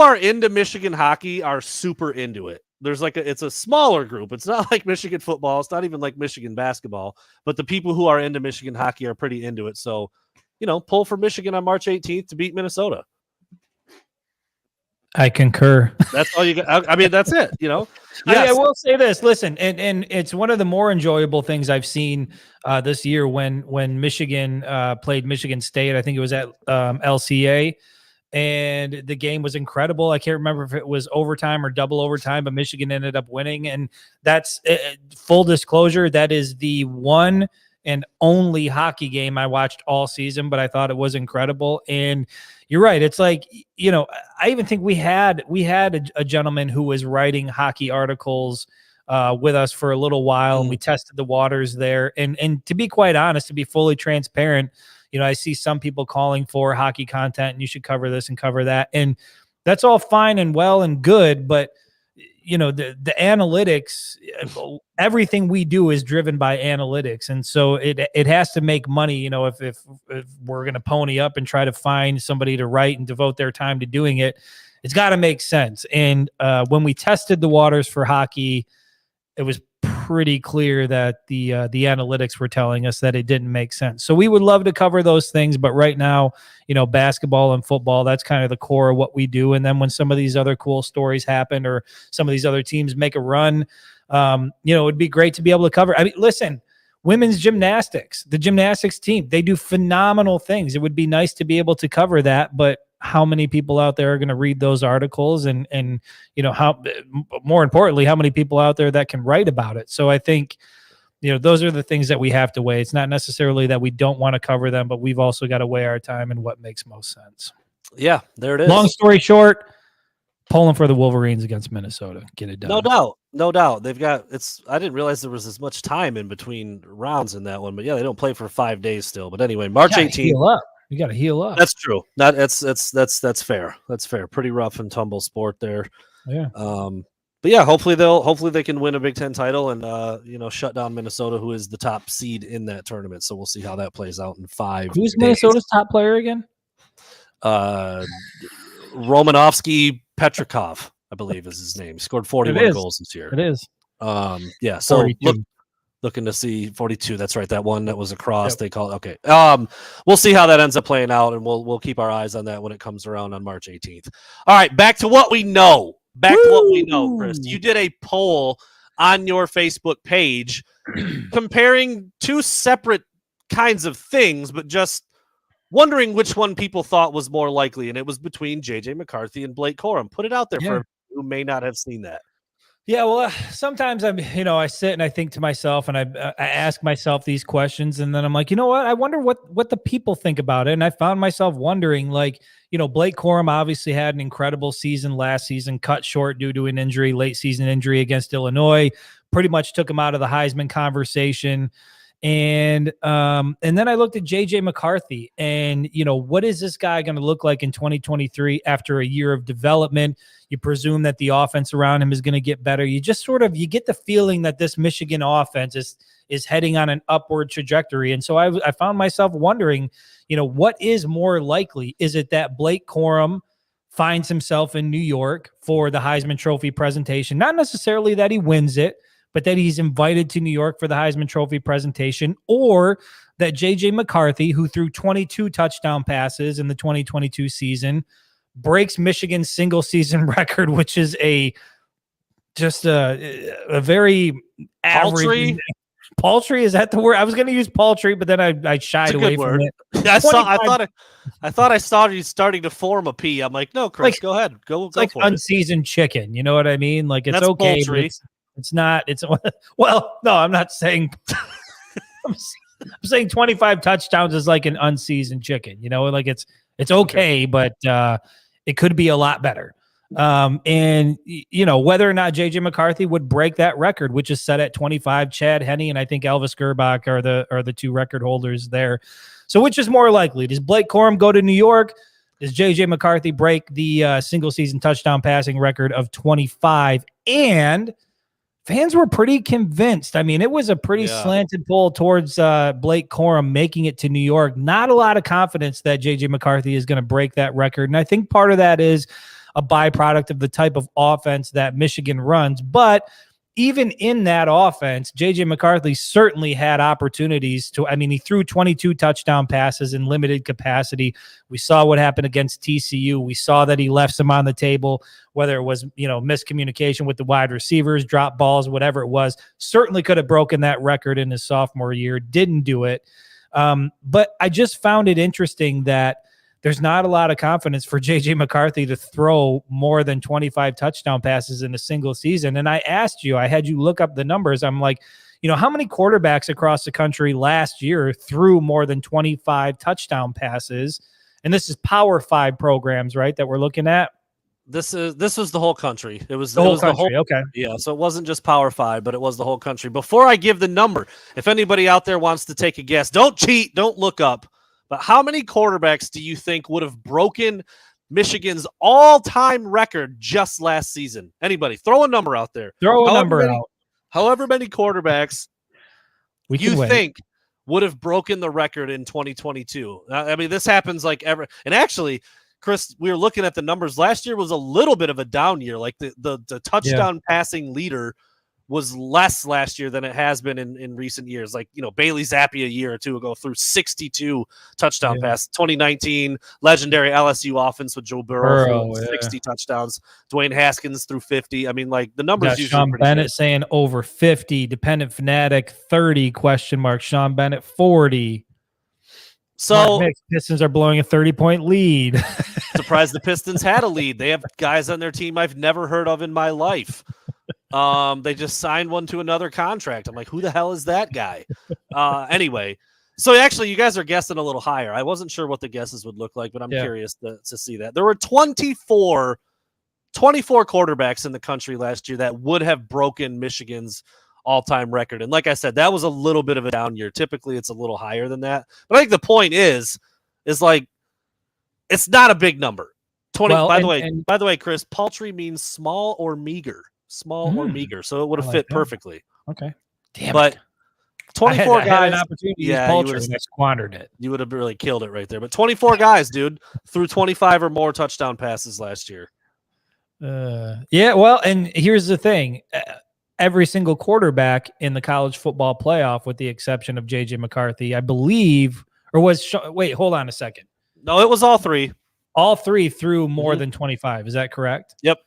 are into Michigan hockey are super into it. There's it's a smaller group. It's not like Michigan football. It's not even like Michigan basketball. But the people who are into Michigan hockey are pretty into it. So, pull for Michigan on March 18th to beat Minnesota. I concur. That's all you got. I mean, that's it, Yes. I will say this. Listen, and it's one of the more enjoyable things I've seen this year when Michigan played Michigan State. I think it was at LCA, and the game was incredible. I can't remember if it was overtime or double overtime, but Michigan ended up winning. And that's full disclosure. That is the one and only hockey game I watched all season, but I thought it was incredible. And you're right. It's like, I even think we had a gentleman who was writing hockey articles with us for a little while, and we tested the waters there. And to be quite honest, to be fully transparent, I see some people calling for hockey content and you should cover this and cover that. And that's all fine and well and good, but the analytics, everything we do is driven by analytics. And so it has to make money. If we're going to pony up and try to find somebody to write and devote their time to doing it, it's got to make sense. And when we tested the waters for hockey, it was pretty clear that the analytics were telling us that it didn't make sense. So we would love to cover those things, but right now, basketball and football, that's kind of the core of what we do. And then when some of these other cool stories happen, or some of these other teams make a run, it would be great to be able to cover. I mean, listen, women's gymnastics, the gymnastics team, they do phenomenal things. It would be nice to be able to cover that, but how many people out there are going to read those articles, and how, more importantly, how many people out there that can write about it? So I think, those are the things that we have to weigh. It's not necessarily that we don't want to cover them, but we've also got to weigh our time and what makes most sense. Yeah, there it is. Long story short, pulling for the Wolverines against Minnesota. Get it done. No doubt. They've got I didn't realize there was as much time in between rounds in that one, but yeah, they don't play for 5 days still. But anyway, March 18th. You got to heal up. That's true. That's fair. That's fair. Pretty rough and tumble sport there. Yeah. But yeah, hopefully they can win a Big Ten title and shut down Minnesota, who is the top seed in that tournament. So we'll see how that plays out in 5 Who's days. Minnesota's top player again? Romanovsky Petrikov, I believe is his name. He scored 41 goals this year. It is. Yeah. So 42. Looking to see 42. That's right. That one that was across. Yep. They call it. Okay. We'll see how that ends up playing out, and we'll keep our eyes on that when it comes around on March 18th. All right, back to what we know. To what we know, Chris. You did a poll on your Facebook page comparing 2 separate kinds of things, but just wondering which one people thought was more likely, and it was between J.J. McCarthy and Blake Corum. Put it out there for who may not have seen that. Yeah, well, sometimes I sit and I think to myself and I ask myself these questions, and then I'm like, you know what? I wonder what the people think about it. And I found myself wondering, like, Blake Corum obviously had an incredible season last season, cut short due to an injury, late season injury against Illinois, pretty much took him out of the Heisman conversation. And then I looked at J.J. McCarthy and, what is this guy going to look like in 2023 after a year of development? You presume that the offense around him is going to get better. You just you get the feeling that this Michigan offense is heading on an upward trajectory. And so I found myself wondering, what is more likely? Is it that Blake Corum finds himself in New York for the Heisman Trophy presentation? Not necessarily that he wins it, but that he's invited to New York for the Heisman Trophy presentation, or that J.J. McCarthy, who threw 22 touchdown passes in the 2022 season, breaks Michigan's single season record, which is a very average. Paltry, is that the word? I was going to use paltry, but then I shied away from it. I thought I saw you starting to form a P. I'm like, no, Chris, go ahead. Go like for unseasoned chicken. You know what I mean? Like, it's that's okay. It's not. It's well, no, I'm not saying. I'm saying 25 touchdowns is like an unseasoned chicken. Like it's okay, but it could be a lot better. And whether or not J.J. McCarthy would break that record, which is set at 25, Chad Henne and I think Elvis Gerbach are the 2 record holders there. So which is more likely? Does Blake Corum go to New York? Does J.J. McCarthy break the single season touchdown passing record of 25? And fans were pretty convinced. I mean, it was a pretty slanted pull towards Blake Corum making it to New York. Not a lot of confidence that J.J. McCarthy is going to break that record. And I think part of that is a byproduct of the type of offense that Michigan runs. But even in that offense, J.J. McCarthy certainly had opportunities he threw 22 touchdown passes in limited capacity. We saw what happened against TCU. We saw that he left some on the table, whether it was, miscommunication with the wide receivers, drop balls, whatever it was. Certainly could have broken that record in his sophomore year. Didn't do it. But I just found it interesting that there's not a lot of confidence for J.J. McCarthy to throw more than 25 touchdown passes in a single season. And I had you look up the numbers. I'm like, how many quarterbacks across the country last year threw more than 25 touchdown passes? And this is Power 5 programs, right, that we're looking at? This was the whole country. It was the whole country. Okay. Yeah. So it wasn't just Power 5, but it was the whole country. Before I give the number, if anybody out there wants to take a guess, don't cheat, don't look up. But how many quarterbacks do you think would have broken Michigan's all-time record just last season? Anybody? Throw a number out there. However many quarterbacks you think would have broken the record in 2022. This happens like ever. And actually, Chris, we were looking at the numbers. Last year was a little bit of a down year. Like the touchdown passing leader was less last year than it has been in recent years. Like, Bailey Zappi a year or two ago threw 62 touchdown passes. 2019 legendary LSU offense with Joe Burrow 60 touchdowns. Dwayne Haskins threw 50. The numbers usually Sean Bennett saying over 50, Dependent Fanatic 30 ? Sean Bennett 40. So Pistons are blowing a 30-point lead. Surprised the Pistons had a lead. They have guys on their team I've never heard of in my life. They just signed one to another contract. I'm like, who the hell is that guy? Anyway, so actually, you guys are guessing a little higher. I wasn't sure what the guesses would look like, but I'm curious to see that. There were 24 quarterbacks in the country last year that would have broken Michigan's all-time record. And like I said, that was a little bit of a down year. Typically, it's a little higher than that. But I think the point is like, it's not a big number. 20. Well, by the way, Chris, paltry means small or meager. Small or meager. So it would have fit perfectly. Okay. Damn but it. 24 I guys. had an opportunity to use paltry and I squandered it. You would have really killed it right there. But 24 guys, dude, threw 25 or more touchdown passes last year. Yeah, well, and here's the thing. Every single quarterback in the college football playoff, with the exception of J.J. McCarthy, I believe, or wait, hold on a second. No, it was all three. All three threw more than 25. Is that correct? Yep.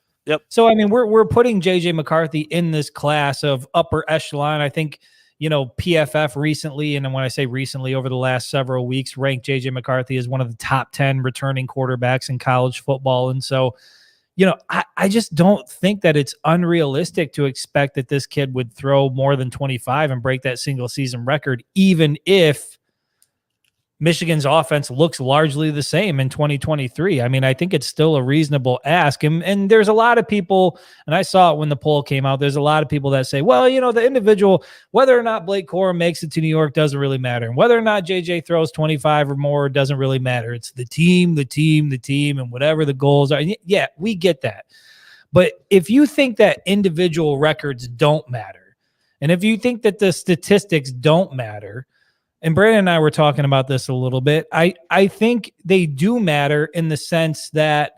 So, I mean, we're putting J.J. McCarthy in this class of upper echelon. I think, PFF recently, and when I say recently, over the last several weeks, ranked J.J. McCarthy as one of the top 10 returning quarterbacks in college football. And so, I just don't think that it's unrealistic to expect that this kid would throw more than 25 and break that single season record, even if Michigan's offense looks largely the same in 2023. I mean, I think it's still a reasonable ask. And there's a lot of people, and I saw it when the poll came out, there's a lot of people that say, well, the individual, whether or not Blake Corum makes it to New York doesn't really matter. And whether or not JJ throws 25 or more doesn't really matter. It's the team, and whatever the goals are. Yeah, we get that. But if you think that individual records don't matter, and if you think that the statistics don't matter, and Brandon and I were talking about this a little bit, I think they do matter in the sense that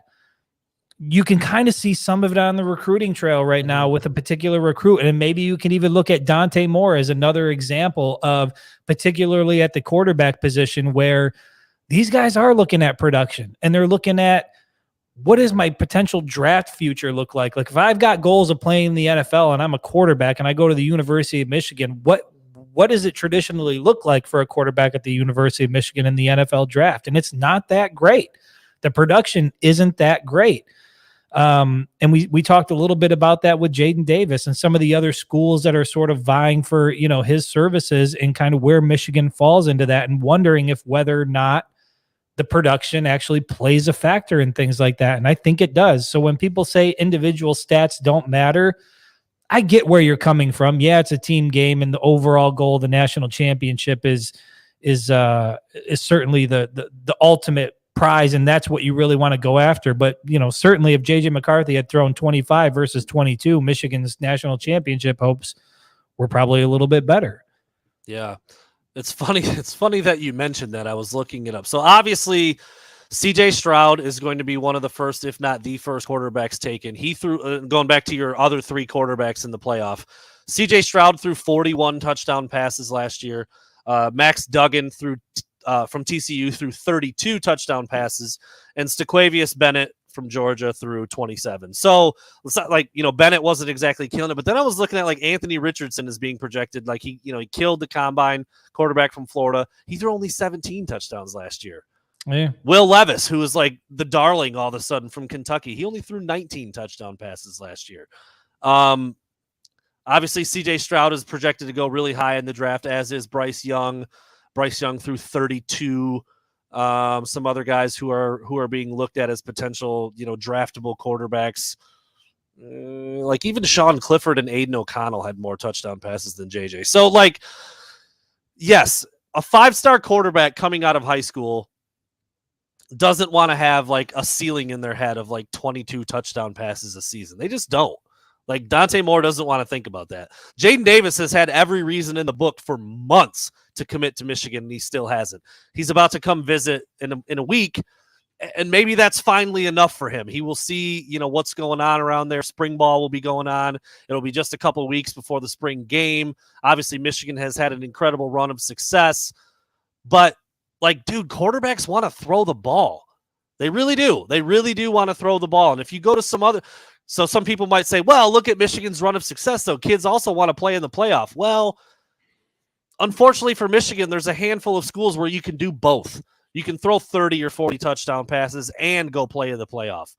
you can kind of see some of it on the recruiting trail right now with a particular recruit. And maybe you can even look at Dante Moore as another example of, particularly at the quarterback position, where these guys are looking at production and they're looking at, what does my potential draft future look like? Like, if I've got goals of playing in the NFL and I'm a quarterback and I go to the University of Michigan, what does it traditionally look like for a quarterback at the University of Michigan in the NFL draft? And it's not that great. The production isn't that great. And we talked a little bit about that with Jaden Davis and some of the other schools that are sort of vying for, his services, and kind of where Michigan falls into that, and wondering if whether or not the production actually plays a factor in things like that. And I think it does. So when people say individual stats don't matter, I get where you're coming from. Yeah, it's a team game, and the overall goal of the national championship is certainly the ultimate prize, and that's what you really want to go after. But certainly, if JJ McCarthy had thrown 25 versus 22, Michigan's national championship hopes were probably a little bit better. Yeah, it's funny. It's funny that you mentioned that. I was looking it up. So obviously, CJ Stroud is going to be one of the first, if not the first, quarterbacks taken. He threw, going back to your other three quarterbacks in the playoff, CJ Stroud threw 41 touchdown passes last year. Max Duggan from TCU threw 32 touchdown passes, and Stequavius Bennett from Georgia threw 27. So it's not like, Bennett wasn't exactly killing it. But then I was looking at, like, Anthony Richardson is being projected. Like, he killed the combine, quarterback from Florida. He threw only 17 touchdowns last year. Yeah. Will Levis, who was like the darling all of a sudden from Kentucky, he only threw 19 touchdown passes last year. Obviously, CJ Stroud is projected to go really high in the draft, as is Bryce Young. Bryce Young threw 32. Some other guys who are being looked at as potential, draftable quarterbacks. Like even Sean Clifford and Aiden O'Connell had more touchdown passes than JJ. So, like, yes, a 5-star quarterback coming out of high school doesn't want to have like a ceiling in their head of like 22 touchdown passes a season. They just don't. Like, Dante Moore doesn't want to think about that. Jaden Davis has had every reason in the book for months to commit to Michigan, and he still hasn't. He's about to come visit in a week, and maybe that's finally enough for him. He will see, what's going on around there. Spring ball will be going on. It'll be just a couple of weeks before the spring game. Obviously, Michigan has had an incredible run of success, but, like, dude, quarterbacks want to throw the ball. They really do. They really do want to throw the ball. And if you go to so some people might say, well, look at Michigan's run of success, though. Kids also want to play in the playoff. Well, unfortunately for Michigan, there's a handful of schools where you can do both. You can throw 30 or 40 touchdown passes and go play in the playoff.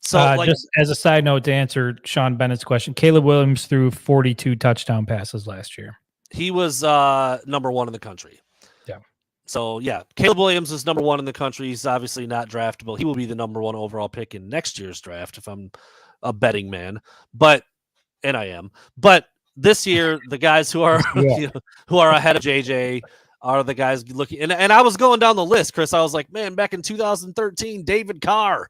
So, just as a side note to answer Sean Bennett's question, Caleb Williams threw 42 touchdown passes last year. He was number 1 in the country. Yeah. So, Caleb Williams is number 1 in the country. He's obviously not draftable. He will be the number 1 overall pick in next year's draft if I'm a betting man. And I am. But this year, the guys who are who are ahead of JJ are the guys looking. And I was going down the list, Chris. I was like, man, back in 2013, Derek Carr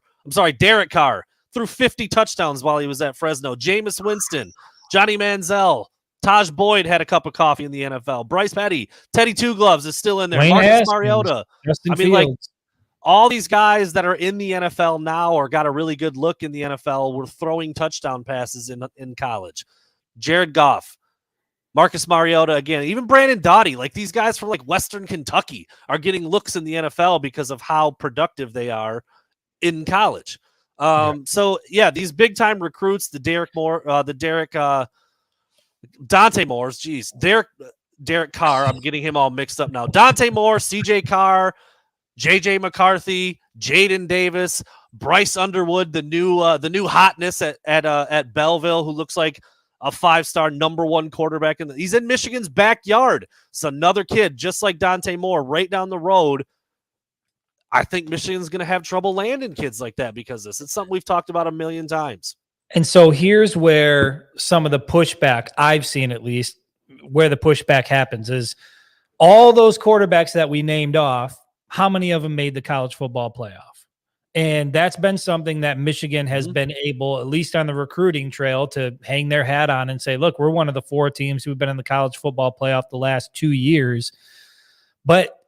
threw 50 touchdowns while he was at Fresno. Jameis Winston, Johnny Manziel, Taj Boyd had a cup of coffee in the NFL. Bryce Petty, Teddy Two Gloves is still in there. Wayne Marcus Haskins, Mariota. Justin Fields. All these guys that are in the NFL now or got a really good look in the NFL were throwing touchdown passes in college. Jared Goff, Marcus Mariota again, even Brandon Doughty, like these guys from like Western Kentucky are getting looks in the NFL because of how productive they are in college. So these big time recruits, Dante Moore's, Derek Carr. I'm getting him all mixed up now. Dante Moore, CJ Carr, JJ McCarthy, Jaden Davis, Bryce Underwood, the new hotness at Belleville, who looks like a 5-star number 1 quarterback. He's in Michigan's backyard. It's another kid, just like Dante Moore, right down the road. I think Michigan's going to have trouble landing kids like that because this. It's something we've talked about a million times. And so here's where some of the pushback I've seen, at least, where the pushback happens is all those quarterbacks that we named off, how many of them made the college football playoff? And that's been something that Michigan has been able, at least on the recruiting trail, to hang their hat on and say, look, we're one of the 4 teams who've been in the college football playoff the last 2 years. But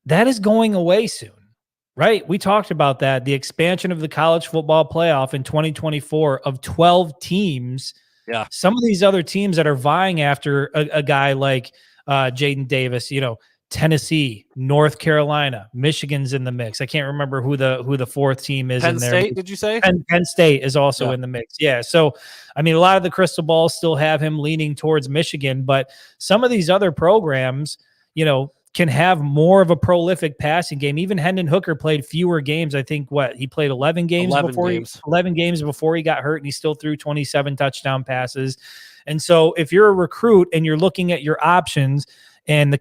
that is going away soon, right? We talked about that. The expansion of the college football playoff in 2024 of 12 teams. Yeah. Some of these other teams that are vying after a guy like Jaden Davis, Tennessee, North Carolina, Michigan's in the mix. I can't remember who the 4th team is Penn in there. State, did you say? Penn State is also in the mix. Yeah. So, I mean, a lot of the crystal balls still have him leaning towards Michigan, but some of these other programs, can have more of a prolific passing game. Even Hendon Hooker played fewer games. I think he played 11 games before he got hurt, and he still threw 27 touchdown passes. And so if you're a recruit and you're looking at your options and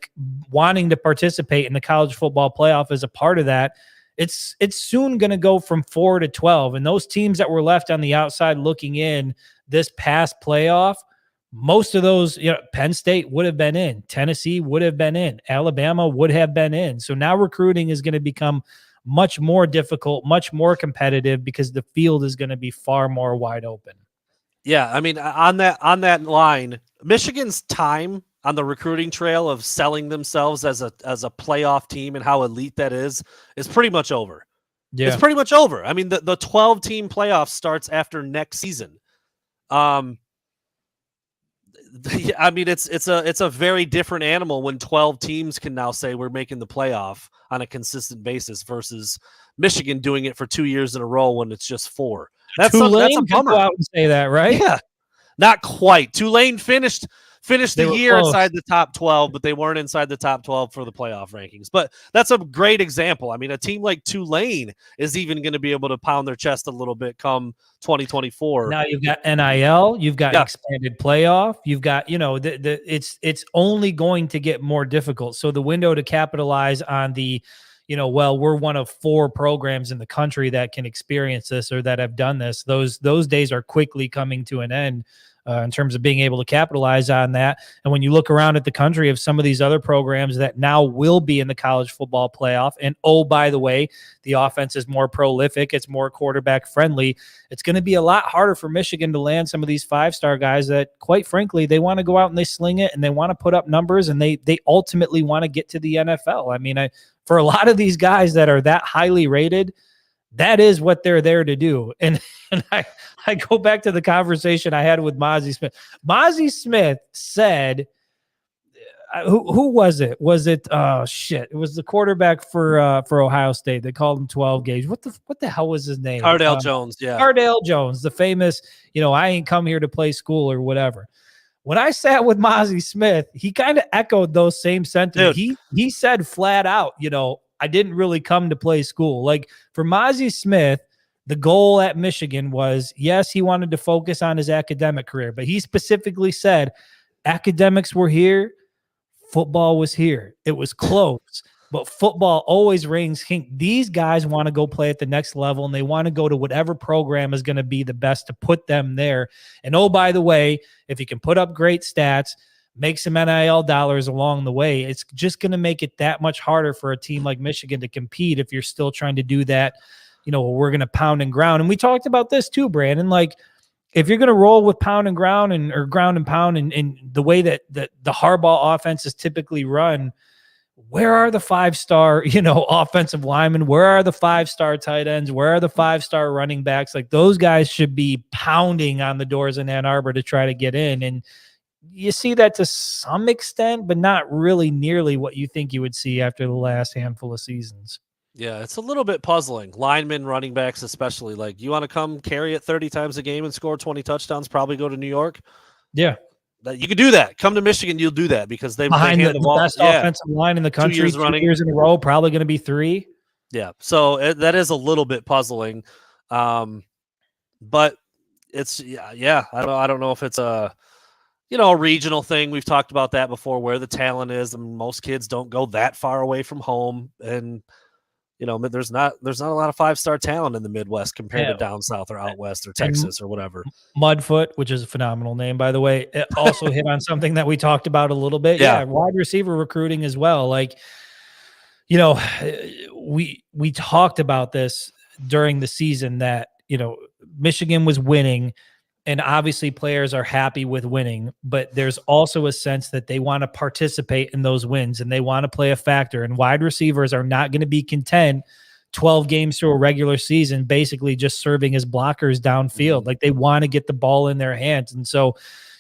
wanting to participate in the college football playoff as a part of that, it's soon going to go from 4 to 12. And those teams that were left on the outside looking in this past playoff, most of those, Penn State would have been in, Tennessee would have been in, Alabama would have been in. So now recruiting is going to become much more difficult, much more competitive because the field is going to be far more wide open. Yeah, I mean, on that line, Michigan's time on the recruiting trail of selling themselves as a playoff team and how elite that is pretty much over. Yeah. It's pretty much over. I mean, the 12-team playoff starts after next season. I mean, it's a very different animal when 12 teams can now say we're making the playoff on a consistent basis versus Michigan doing it for 2 years in a row when it's just 4. That's a bummer. Go out and say that, right? Yeah, not quite. Tulane finished the year inside the top 12, but they weren't inside the top 12 for the playoff rankings. But that's a great example. I mean, a team like Tulane is even going to be able to pound their chest a little bit come 2024. Now you've got NIL, you've got expanded playoff, you've got, it's only going to get more difficult. So the window to capitalize on the, we're one of 4 programs in the country that can experience this or that have done this. Those days are quickly coming to an end. In terms of being able to capitalize on that. And when you look around at the country of some of these other programs that now will be in the college football playoff, and by the way, the offense is more prolific, it's more quarterback friendly, it's going to be a lot harder for Michigan to land some of these 5-star guys that, quite frankly, they want to go out and they sling it and they want to put up numbers and they ultimately want to get to the NFL. I mean, for a lot of these guys that are that highly rated, that is what they're there to do. And I go back to the conversation I had with Mozzie Smith. Mozzie Smith said, who was it? Was it, it was the quarterback for Ohio State. They called him 12 gauge. What the hell was his name? Cardale Jones. Yeah. Cardale Jones, the famous, I ain't come here to play school or whatever. When I sat with Mozzie Smith, he kind of echoed those same sentiments. He said flat out, I didn't really come to play school. Like for Mozzie Smith, the goal at Michigan was, yes, he wanted to focus on his academic career, but he specifically said academics were here, football was here. It was close, but football always reigns king. These guys want to go play at the next level, and they want to go to whatever program is going to be the best to put them there. And oh, by the way, if you can put up great stats, make some NIL dollars along the way, it's just going to make it that much harder for a team like Michigan to compete if you're still trying to do that. We're going to pound and ground. And we talked about this too, Brandon. Like, if you're going to roll with pound and ground or ground and pound and the way that the Harbaugh offense is typically run, where are the 5-star, offensive linemen? Where are the 5-star tight ends? Where are the 5-star running backs? Like, those guys should be pounding on the doors in Ann Arbor to try to get in. And you see that to some extent, but not really nearly what you think you would see after the last handful of seasons. Yeah, it's a little bit puzzling. Linemen, running backs especially. Like, you want to come carry it 30 times a game and score 20 touchdowns, probably go to New York? Yeah. You can do that. Come to Michigan, you'll do that because they hand the ball. Best offensive line in the country, 2 years in a row, probably going to be 3. Yeah, so that is a little bit puzzling. But it's, I don't know if it's a regional thing. We've talked about that before, where the talent is. I mean, most kids don't go that far away from home, and there's not a lot of 5-star talent in the Midwest compared to down south or out west or Texas or whatever. Mudfoot, which is a phenomenal name, by the way, it also hit on something that we talked about a little bit. Yeah, wide receiver recruiting as well. Like, we talked about this during the season that, Michigan was winning, and obviously players are happy with winning, but there's also a sense that they want to participate in those wins and they want to play a factor. And wide receivers are not going to be content 12 games through a regular season, basically just serving as blockers downfield. Like, they want to get the ball in their hands. And so,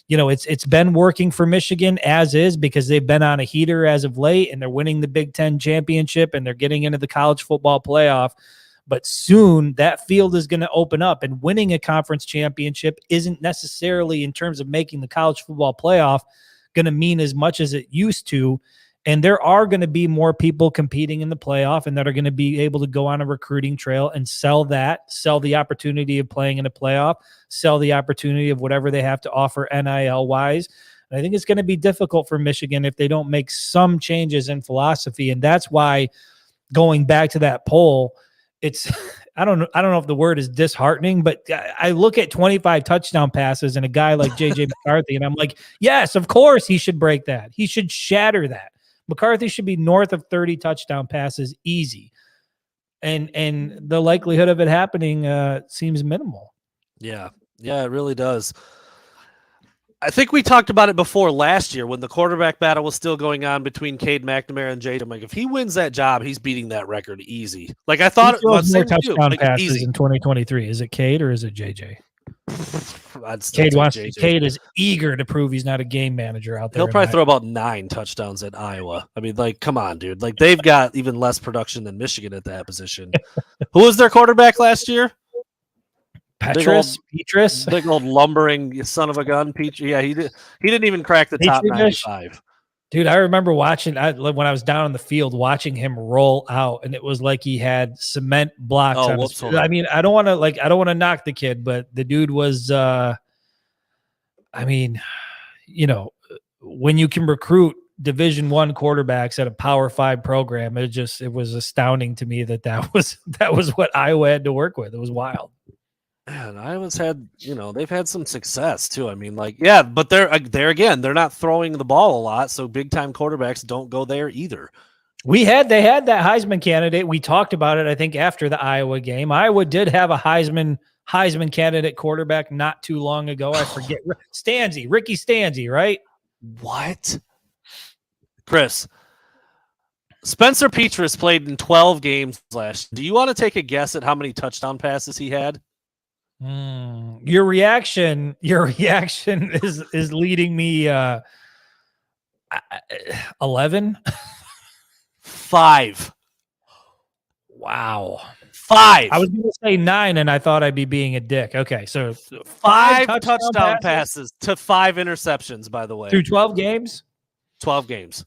it's been working for Michigan as is, because they've been on a heater as of late, and they're winning the Big Ten championship and they're getting into the college football playoff. But soon that field is going to open up, and winning a conference championship isn't necessarily, in terms of making the college football playoff, going to mean as much as it used to. And there are going to be more people competing in the playoff, and that are going to be able to go on a recruiting trail and sell the opportunity of playing in a playoff, sell the opportunity of whatever they have to offer NIL wise. And I think it's going to be difficult for Michigan if they don't make some changes in philosophy. And that's why, going back to that poll, it's, I don't know if the word is disheartening, but I look at 25 touchdown passes and a guy like JJ McCarthy, and I'm like, yes, of course he should break that. He should shatter that. McCarthy should be north of 30 touchdown passes easy. And the likelihood of it happening seems minimal. Yeah, it really does. I think we talked about it before last year when the quarterback battle was still going on between Cade McNamara and Jay. I'm like, if he wins that job, he's beating that record easy. Like, I thought it was more touchdown passes easy in 2023. Is it Cade or is it JJ? Cade is eager to prove he's not a game manager out there. He'll probably throw about 9 touchdowns at Iowa. I mean, like, come on, dude. Like, they've got even less production than Michigan at that position. Who was their quarterback last year? Petrus, big old lumbering son of a gun. Yeah, he didn't even crack the top 95. Dude, I remember watching when I was down in the field, watching him roll out, and it was like he had cement blocks on his feet. I mean, I don't want to knock the kid, but the dude was, when you can recruit Division I quarterbacks at a Power 5 program, it was astounding to me that was what Iowa had to work with. It was wild. Man, Iowa's had, they've had some success too. I mean, but they're again, they're not throwing the ball a lot, so big time quarterbacks don't go there either. They had that Heisman candidate. We talked about it, I think, after the Iowa game. Iowa did have a Heisman candidate quarterback not too long ago. I forget. Ricky Stanzi, right? What? Chris, Spencer Petras played in 12 games last year. Do you want to take a guess at how many touchdown passes he had? Your reaction is leading me 11. 5. Wow. 5. I was going to say 9, and I thought I'd be being a dick. Okay, so 5 touchdown passes to 5 interceptions, by the way. Through 12 games? 12 games.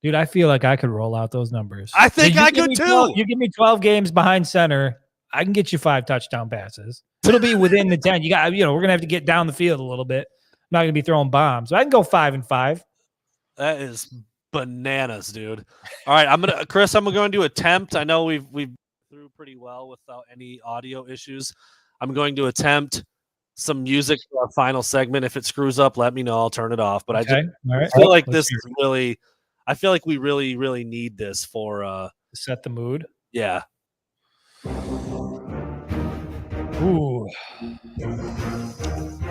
Dude, I feel like I could roll out those numbers. I think I could too. You give me 12 games behind center, I can get you 5 touchdown passes. It'll be within the 10. You got, we're going to have to get down the field a little bit. I'm not going to be throwing bombs. So I can go 5-5. That is bananas, dude. All right, Chris, I'm going to attempt. I know we've through pretty well without any audio issues. I'm going to attempt some music for our final segment. If it screws up, let me know. I'll turn it off. But okay. I feel like this is really, I feel like we really, really need this for set the mood. Yeah. Ooh.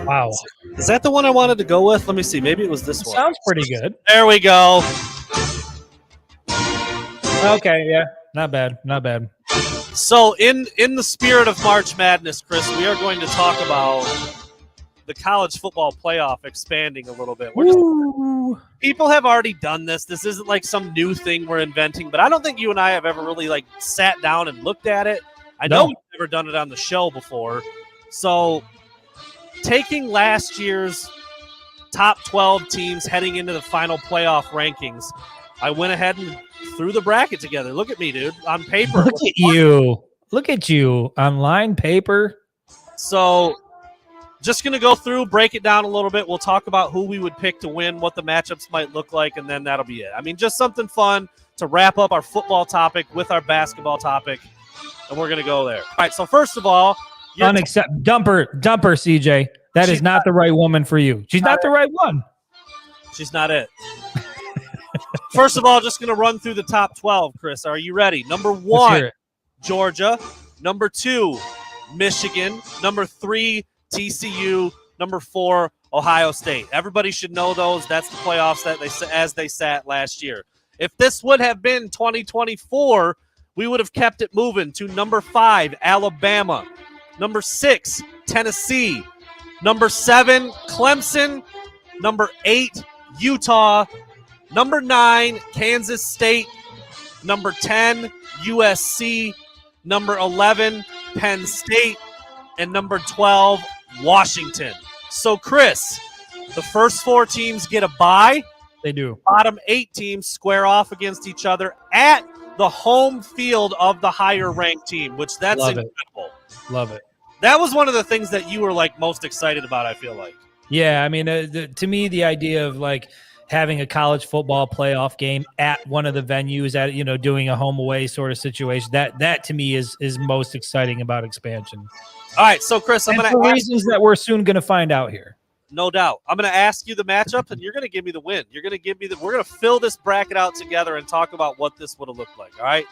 Wow. Is that the one I wanted to go with? Let me see. Maybe it was this one. Sounds pretty good. There we go. Okay, yeah. Not bad. Not bad. So in the spirit of March Madness, Chris, we are going to talk about the college football playoff expanding a little bit. People have already done this. This isn't like some new thing we're inventing, but I don't think you and I have ever really like sat down and looked at it. I know we've never done it on the show before. So taking last year's top 12 teams heading into the final playoff rankings, I went ahead and threw the bracket together. Look at me, dude. On paper. Look at you. Look at you. On line paper. So just going to go through, break it down a little bit. We'll talk about who we would pick to win, what the matchups might look like, and then that'll be it. I mean, just something fun to wrap up our football topic with our basketball topic, and we're going to go there. All right, so first of all, dumper, CJ. That is not the right woman for you. She's not the right one. She's not it. First of all, just going to run through the top 12, Chris. Are you ready? Number 1, Georgia. Number 2, Michigan. Number 3, TCU. Number 4, Ohio State. Everybody should know those. That's the playoffs that as they sat last year. If this would have been 2024, we would have kept it moving to number 5, Alabama. Number 6, Tennessee. Number 7, Clemson. Number 8, Utah. Number 9, Kansas State. Number 10, USC. Number 11, Penn State. And number 12, Washington. So, Chris, the first 4 teams get a bye. They do. Bottom 8 teams square off against each other at the home field of the higher-ranked team, which that's incredible. Love it. That was one of the things that you were, like, most excited about, I feel like. Yeah, I mean, to me, the idea of, like, having a college football playoff game at one of the venues at, doing a home away sort of situation, that to me is most exciting about expansion. All right, so Chris, I'm going to reasons that we're soon going to find out here. No doubt. I'm going to ask you the matchup, and you're going to give me the win. You're going to give me we're going to fill this bracket out together and talk about what this would have looked like. All right.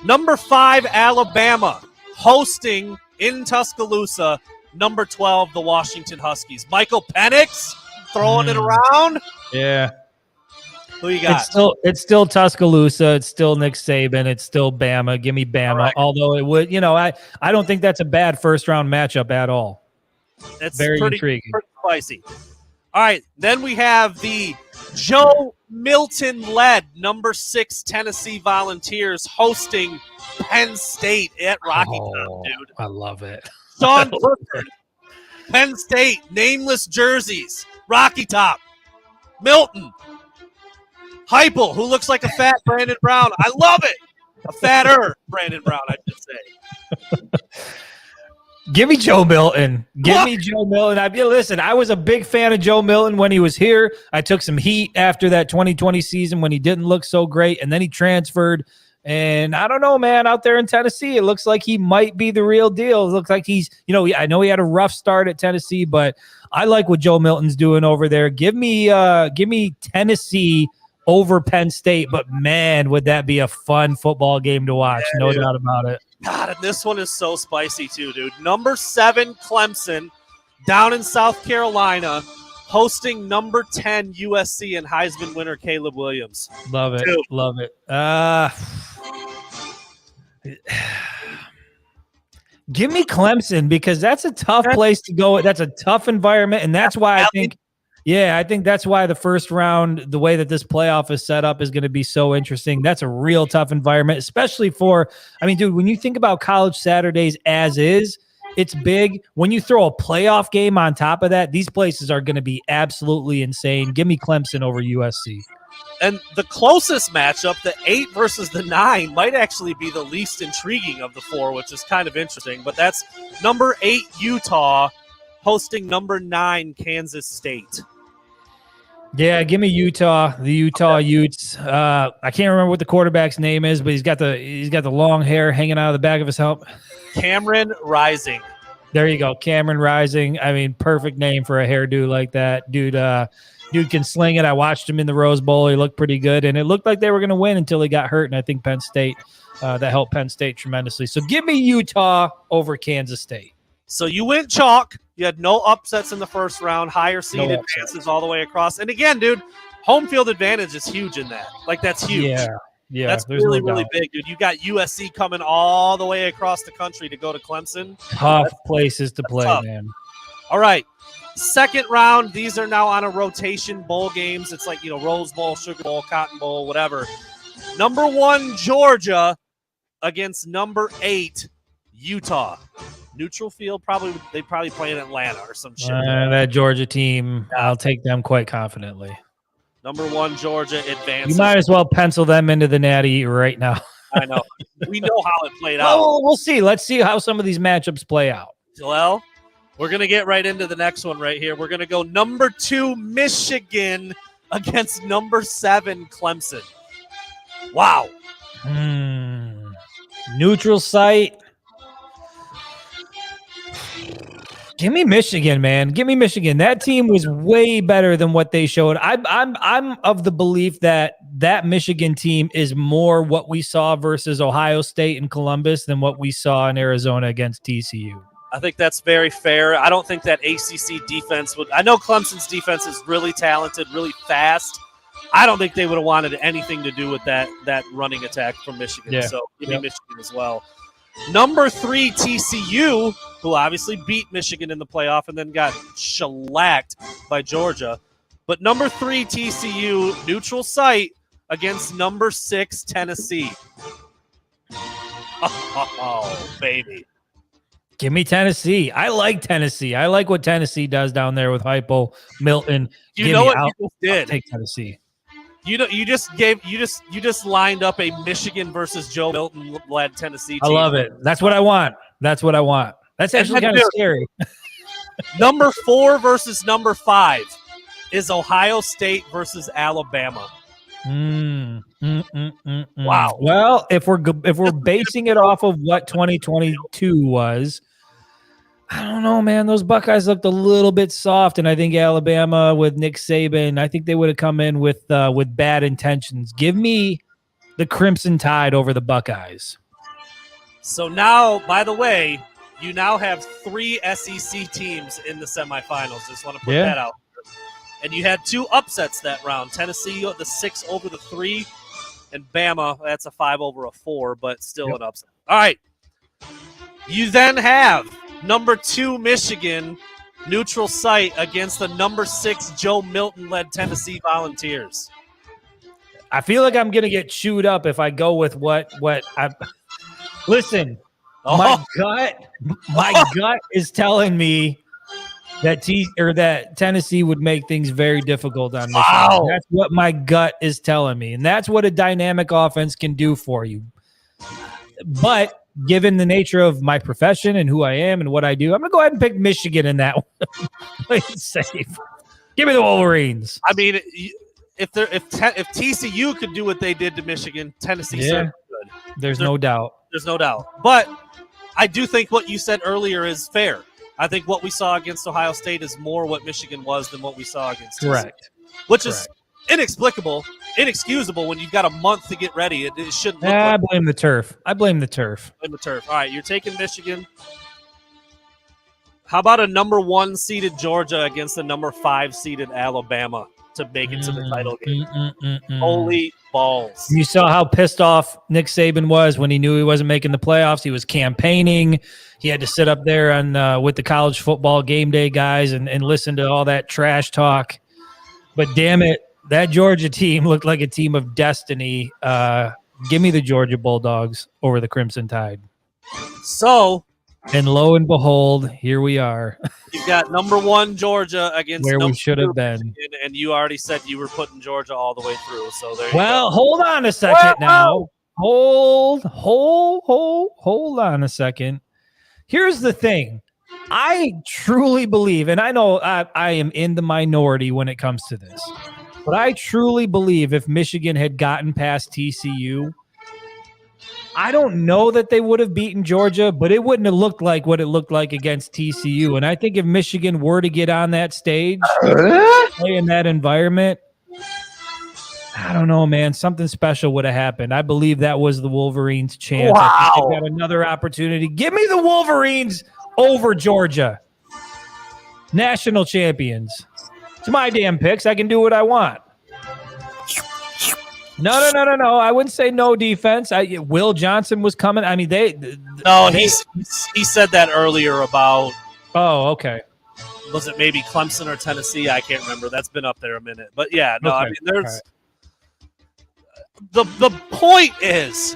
Number 5, Alabama, hosting in Tuscaloosa. Number 12, the Washington Huskies. Michael Penix throwing it around. Yeah. Who you got? It's still Tuscaloosa. It's still Nick Saban. It's still Bama. Give me Bama. Right. Although it would, I don't think that's a bad first round matchup at all. It's very intriguing. Pretty spicy. All right. Then we have the Joe Milton-led number 6 Tennessee Volunteers hosting Penn State at Rocky Top, dude. I love it. Sean Clifford, Penn State, nameless jerseys, Rocky Top, Milton, Heupel, who looks like a fat Brandon Brown. I love it. A fatter Brandon Brown, I should say. Give me Joe Milton. Give me Joe Milton. Listen, I was a big fan of Joe Milton when he was here. I took some heat after that 2020 season when he didn't look so great, and then he transferred. And I don't know, man, out there in Tennessee, it looks like he might be the real deal. It looks like he's, I know he had a rough start at Tennessee, but I like what Joe Milton's doing over there. Give me Tennessee over Penn State, but man, would that be a fun football game to watch. Yeah, no doubt about it. God, and this one is so spicy too, dude. Number 7, Clemson, down in South Carolina, hosting number 10 USC and Heisman winner Caleb Williams. Love it. Dude. Love it. Give me Clemson because that's a tough place to go. That's a tough environment, and that's why I think that's why the first round, the way that this playoff is set up, is going to be so interesting. That's a real tough environment, especially dude, when you think about college Saturdays as is, it's big. When you throw a playoff game on top of that, these places are going to be absolutely insane. Give me Clemson over USC. And the closest matchup, the 8 versus the 9, might actually be the least intriguing of the 4, which is kind of interesting. But that's number 8 Utah hosting number 9 Kansas State. Yeah, give me Utah. The Utah Utes. I can't remember what the quarterback's name is, but he's got the long hair hanging out of the back of his helmet. Cameron Rising. There you go, Cameron Rising. I mean, perfect name for a hairdo like that, dude. Dude can sling it. I watched him in the Rose Bowl. He looked pretty good, and it looked like they were going to win until he got hurt. And I think Penn State that helped Penn State tremendously. So give me Utah over Kansas State. So you went chalk. You had no upsets in the first round. Higher seed advances all the way across. And again, dude, home field advantage is huge in that. Like, that's huge. Yeah, that's really, really big, dude. You got USC coming all the way across the country to go to Clemson. Tough places to play, tough. Man. All right. Second round, these are now on a rotation, bowl games. It's like, Rose Bowl, Sugar Bowl, Cotton Bowl, whatever. Number 1, Georgia against number 8, Utah. Neutral field, they probably play in Atlanta or some shit. That Georgia team, I'll take them quite confidently. Number 1, Georgia advances. You might as well pencil them into the Natty right now. I know. We know how it played out. Well, we'll see. Let's see how some of these matchups play out. Well, we're going to get right into the next one right here. We're going to go number 2, Michigan against number 7, Clemson. Wow. Neutral site. Give me Michigan, man. Give me Michigan. That team was way better than what they showed. I'm of the belief that Michigan team is more what we saw versus Ohio State and Columbus than what we saw in Arizona against TCU. I think that's very fair. I don't think that ACC defense would – I know Clemson's defense is really talented, really fast. I don't think they would have wanted anything to do with that running attack from Michigan. Yeah. So give me Michigan as well. Number 3, TCU, who obviously beat Michigan in the playoff and then got shellacked by Georgia. But number 3, TCU, neutral site against number 6, Tennessee. Oh, baby. Give me Tennessee. I like Tennessee. I like what Tennessee does down there with Heupel, Milton. You know what you just did? I'll take Tennessee. You just lined up a Michigan versus Joe Milton led Tennessee team. I love it. That's what I want. That's actually kind of scary. Number 4 versus number 5 is Ohio State versus Alabama. Wow. Well, if we're basing it off of what 2022 was, I don't know, man. Those Buckeyes looked a little bit soft, and I think Alabama with Nick Saban, I think they would have come in with bad intentions. Give me the Crimson Tide over the Buckeyes. So now, by the way, you now have 3 SEC teams in the semifinals. Just want to put that out. And you had 2 upsets that round. Tennessee, the 6 over the 3, and Bama, that's a 5 over a 4, but still an upset. All right. You then have number 2, Michigan, neutral site against the number 6, Joe Milton-led Tennessee Volunteers. I feel like I'm going to get chewed up if I go with what I – listen, my gut is telling me that Tennessee would make things very difficult on Michigan. Wow. That's what my gut is telling me, and that's what a dynamic offense can do for you. But given the nature of my profession and who I am and what I do, I'm going to go ahead and pick Michigan in that one. Play it safe. Give me the Wolverines. I mean, if TCU could do what they did to Michigan, Tennessee certainly could. There's no doubt. There's no doubt. But I do think what you said earlier is fair. I think what we saw against Ohio State is more what Michigan was than what we saw against TCU. Which is inexplicable, inexcusable when you've got a month to get ready. It shouldn't look I blame the turf. Blame the turf. All right, you're taking Michigan. How about a number 1 seeded Georgia against the number 5 seeded Alabama to make it to the title game? Holy balls. You saw how pissed off Nick Saban was when he knew he wasn't making the playoffs. He was campaigning. He had to sit up there with the college football game day guys and listen to all that trash talk. But damn it, that Georgia team looked like a team of destiny. Give me the Georgia Bulldogs over the Crimson Tide. So And lo and behold, here we are. You've got number 1 Georgia against where we number should 2 have been. Michigan, and you already said you were putting Georgia all the way through. So there you go. Well, hold on a second now. Hold on a second. Here's the thing. I truly believe, and I know I am in the minority when it comes to this, but I truly believe if Michigan had gotten past TCU, I don't know that they would have beaten Georgia, but it wouldn't have looked like what it looked like against TCU. And I think if Michigan were to get on that stage, play in that environment, I don't know, man. Something special would have happened. I believe that was the Wolverines' chance. Wow. I think they got another opportunity. Give me the Wolverines over Georgia. National champions. It's my damn picks. I can do what I want. No. I wouldn't say no defense. Will Johnson was coming. I mean, he said that earlier about. Oh, okay. Was it maybe Clemson or Tennessee? I can't remember. That's been up there a minute. But yeah, no. Okay. I mean, there's the point is,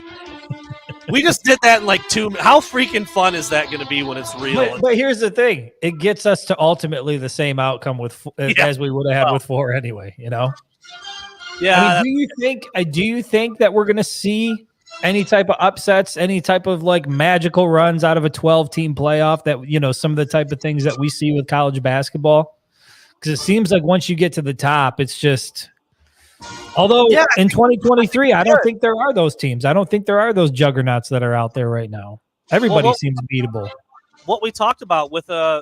we just did that in like 2. How freaking fun is that going to be when it's real? But here's the thing: it gets us to ultimately the same outcome as we would have had with 4 anyway. You know. Yeah. I mean, do you think that we're going to see any type of upsets, any type of like magical runs out of a 12-team playoff that, you know, some of the type of things that we see with college basketball? Because it seems like once you get to the top, it's just although in 2023, I don't think there are those teams. I don't think there are those juggernauts that are out there right now. Everybody seems beatable. What we talked about with an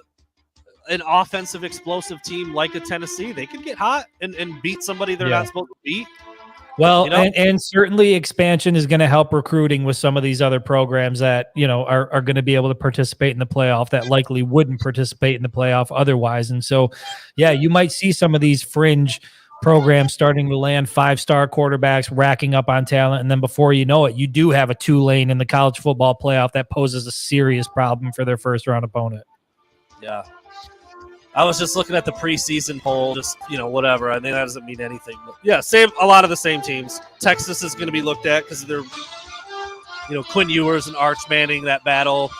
offensive explosive team like a Tennessee, they could get hot and beat somebody they're not supposed to beat. Well, you know? and certainly expansion is going to help recruiting with some of these other programs that, you know, are going to be able to participate in the playoff that likely wouldn't participate in the playoff otherwise. And so, yeah, you might see some of these fringe programs starting to land 5-star quarterbacks, racking up on talent. And then before you know it, you do have a Tulane in the college football playoff that poses a serious problem for their first round opponent. Yeah. I was just looking at the preseason poll, just, you know, whatever. I think that doesn't mean anything. But yeah, a lot of the same teams. Texas is going to be looked at because they're, you know, Quinn Ewers and Arch Manning, that battle.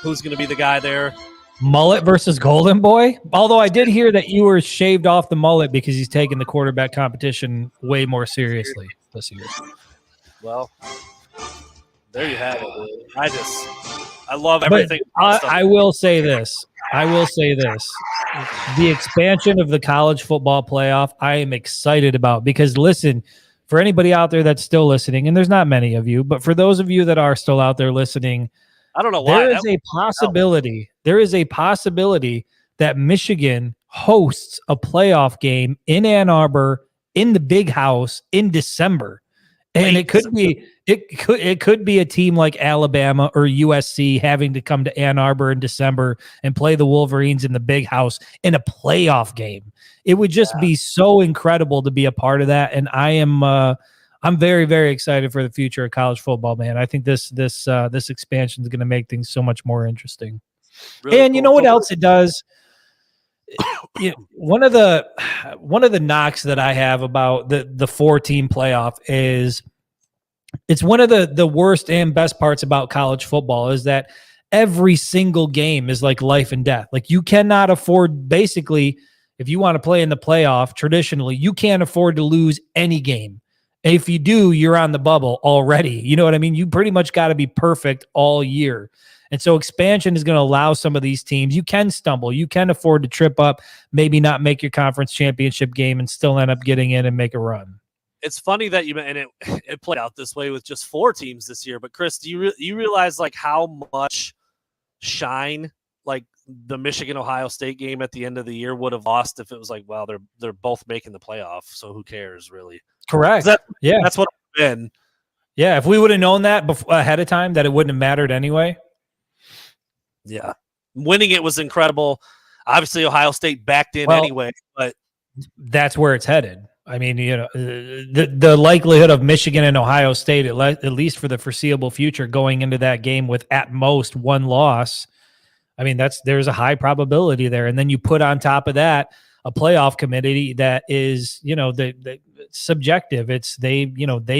Who's going to be the guy there? Mullet versus Golden Boy? Although I did hear that Ewers shaved off the mullet because he's taking the quarterback competition way more seriously this year. Well, there you have it. I love everything. I will say this. The expansion of the college football playoff, I am excited about because, listen, for anybody out there that's still listening, and there's not many of you, but for those of you that are still out there listening, I don't know why. There is a possibility that Michigan hosts a playoff game in Ann Arbor in the Big House in December. And it could be a team like Alabama or USC having to come to Ann Arbor in December and play the Wolverines in the Big House in a playoff game. It would just be so incredible to be a part of that. And I'm very, very excited for the future of college football, man. I think this expansion is going to make things so much more interesting. Really and cool. You know what else it does? One of the knocks that I have about the 4-team playoff is it's one of the worst and best parts about college football is that every single game is like life and death. Like you cannot afford, basically, if you want to play in the playoff traditionally, you can't afford to lose any game. And if you do, you're on the bubble already. You know what I mean? You pretty much got to be perfect all year. And so expansion is going to allow some of these teams, you can stumble, you can afford to trip up, maybe not make your conference championship game and still end up getting in and make a run. It's funny that it played out this way with just 4 teams this year. But Chris, do you realize like how much shine like the Michigan-Ohio State game at the end of the year would have lost if it was like, well, they're both making the playoff, so who cares really? Correct. That's what it's been. Yeah, if we would have known that ahead of time, that it wouldn't have mattered anyway. Yeah, winning it was incredible. Obviously, Ohio State backed in anyway, but that's where it's headed. I mean, you know, the likelihood of Michigan and Ohio State, at least for the foreseeable future, going into that game with at most 1 loss. I mean, there's a high probability there. And then you put on top of that a playoff committee that is, the subjective. It's they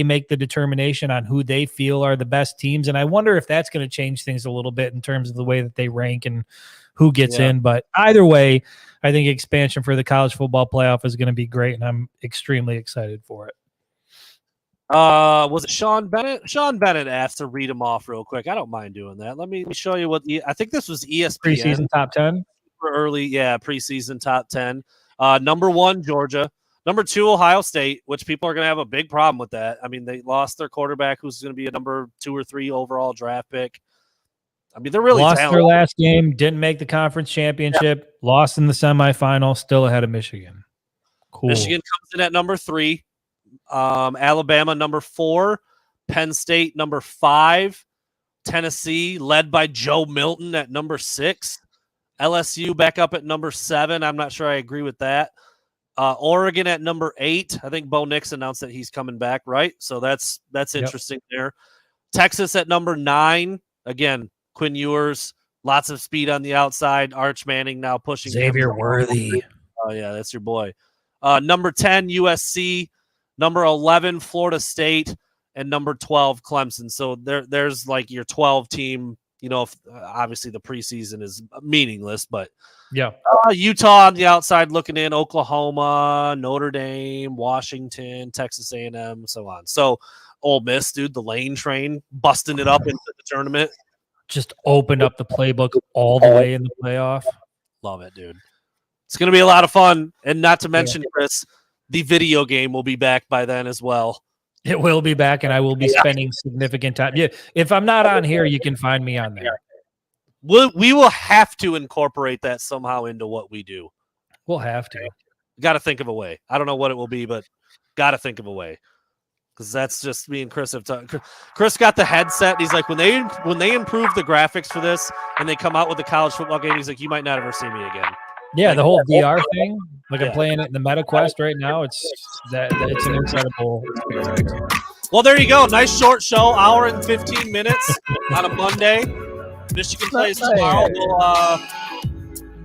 make the determination on who they feel are the best teams. And I wonder if that's going to change things a little bit in terms of the way that they rank and who gets in. But either way, I think expansion for the college football playoff is going to be great, and I'm extremely excited for it. Was it Sean Bennett? Sean Bennett asked to read them off real quick. I don't mind doing that. Let me show you what I think this was ESPN preseason top 10. Early, preseason top 10. Number 1, Georgia. Number 2, Ohio State, which people are going to have a big problem with that. I mean, they lost their quarterback, who's going to be a number 2 or 3 overall draft pick. I mean, they're really lost talented. Their last game, didn't make the conference championship, lost in the semifinal, still ahead of Michigan. Cool. Michigan comes in at number 3. Alabama number 4. Penn State number 5. Tennessee, led by Joe Milton, at number 6. LSU back up at number 7. I'm not sure I agree with that. Oregon at number 8. I think Bo Nix announced that he's coming back, right? So that's interesting there. Texas at number 9. Again, Quinn Ewers, lots of speed on the outside. Arch Manning now pushing Xavier Worthy. Oh, yeah, that's your boy. Number 10, USC. Number 11, Florida State. And number 12, Clemson. So there's like your 12 team. Obviously the preseason is meaningless, but Utah on the outside looking in, Oklahoma, Notre Dame, Washington, Texas A&M, so on. So Ole Miss, dude, the Lane train, busting it up into the tournament. Just opened up the playbook all the way in the playoff. Love it, dude. It's going to be a lot of fun. And not to mention, Chris, the video game will be back by then as well. It will be back, and I will be spending significant time. Yeah, if I'm not on here, you can find me on there. We will have to incorporate that somehow into what we do. We'll have to. Got to think of a way. I don't know what it will be, but got to think of a way. Because that's just me and Chris have talked. Chris got the headset. He's like, when they improve the graphics for this and they come out with the college football game, he's like, you might not ever see me again. Yeah, the whole VR thing. Like I'm playing it in the MetaQuest right now. It's an incredible experience. Well, there you go. Nice short show, hour and 15 minutes on a Monday. Michigan plays tomorrow.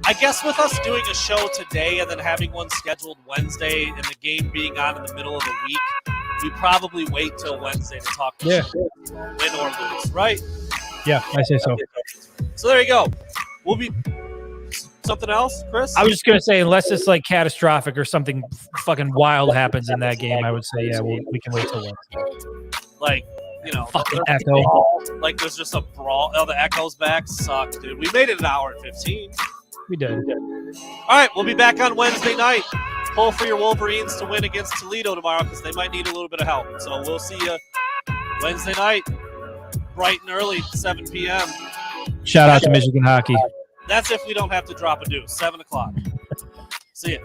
I guess with us doing a show today and then having one scheduled Wednesday and the game being on in the middle of the week, we probably wait till Wednesday to talk win or lose, right? Yeah, I say so. So there you go. We'll be something else, Chris? I was just gonna say, unless it's like catastrophic or something fucking wild happens in that game, I would say we can wait till Wednesday. Like, fucking echo. Like there's just a brawl. Oh, the echo's back. Sucks, dude. We made it an hour and 15. We did. All right, we'll be back on Wednesday night. Pull for your Wolverines to win against Toledo tomorrow because they might need a little bit of help. So we'll see you Wednesday night, bright and early, 7 p.m. Shout out to Michigan hockey. That's if we don't have to drop a deuce. 7 o'clock. See ya.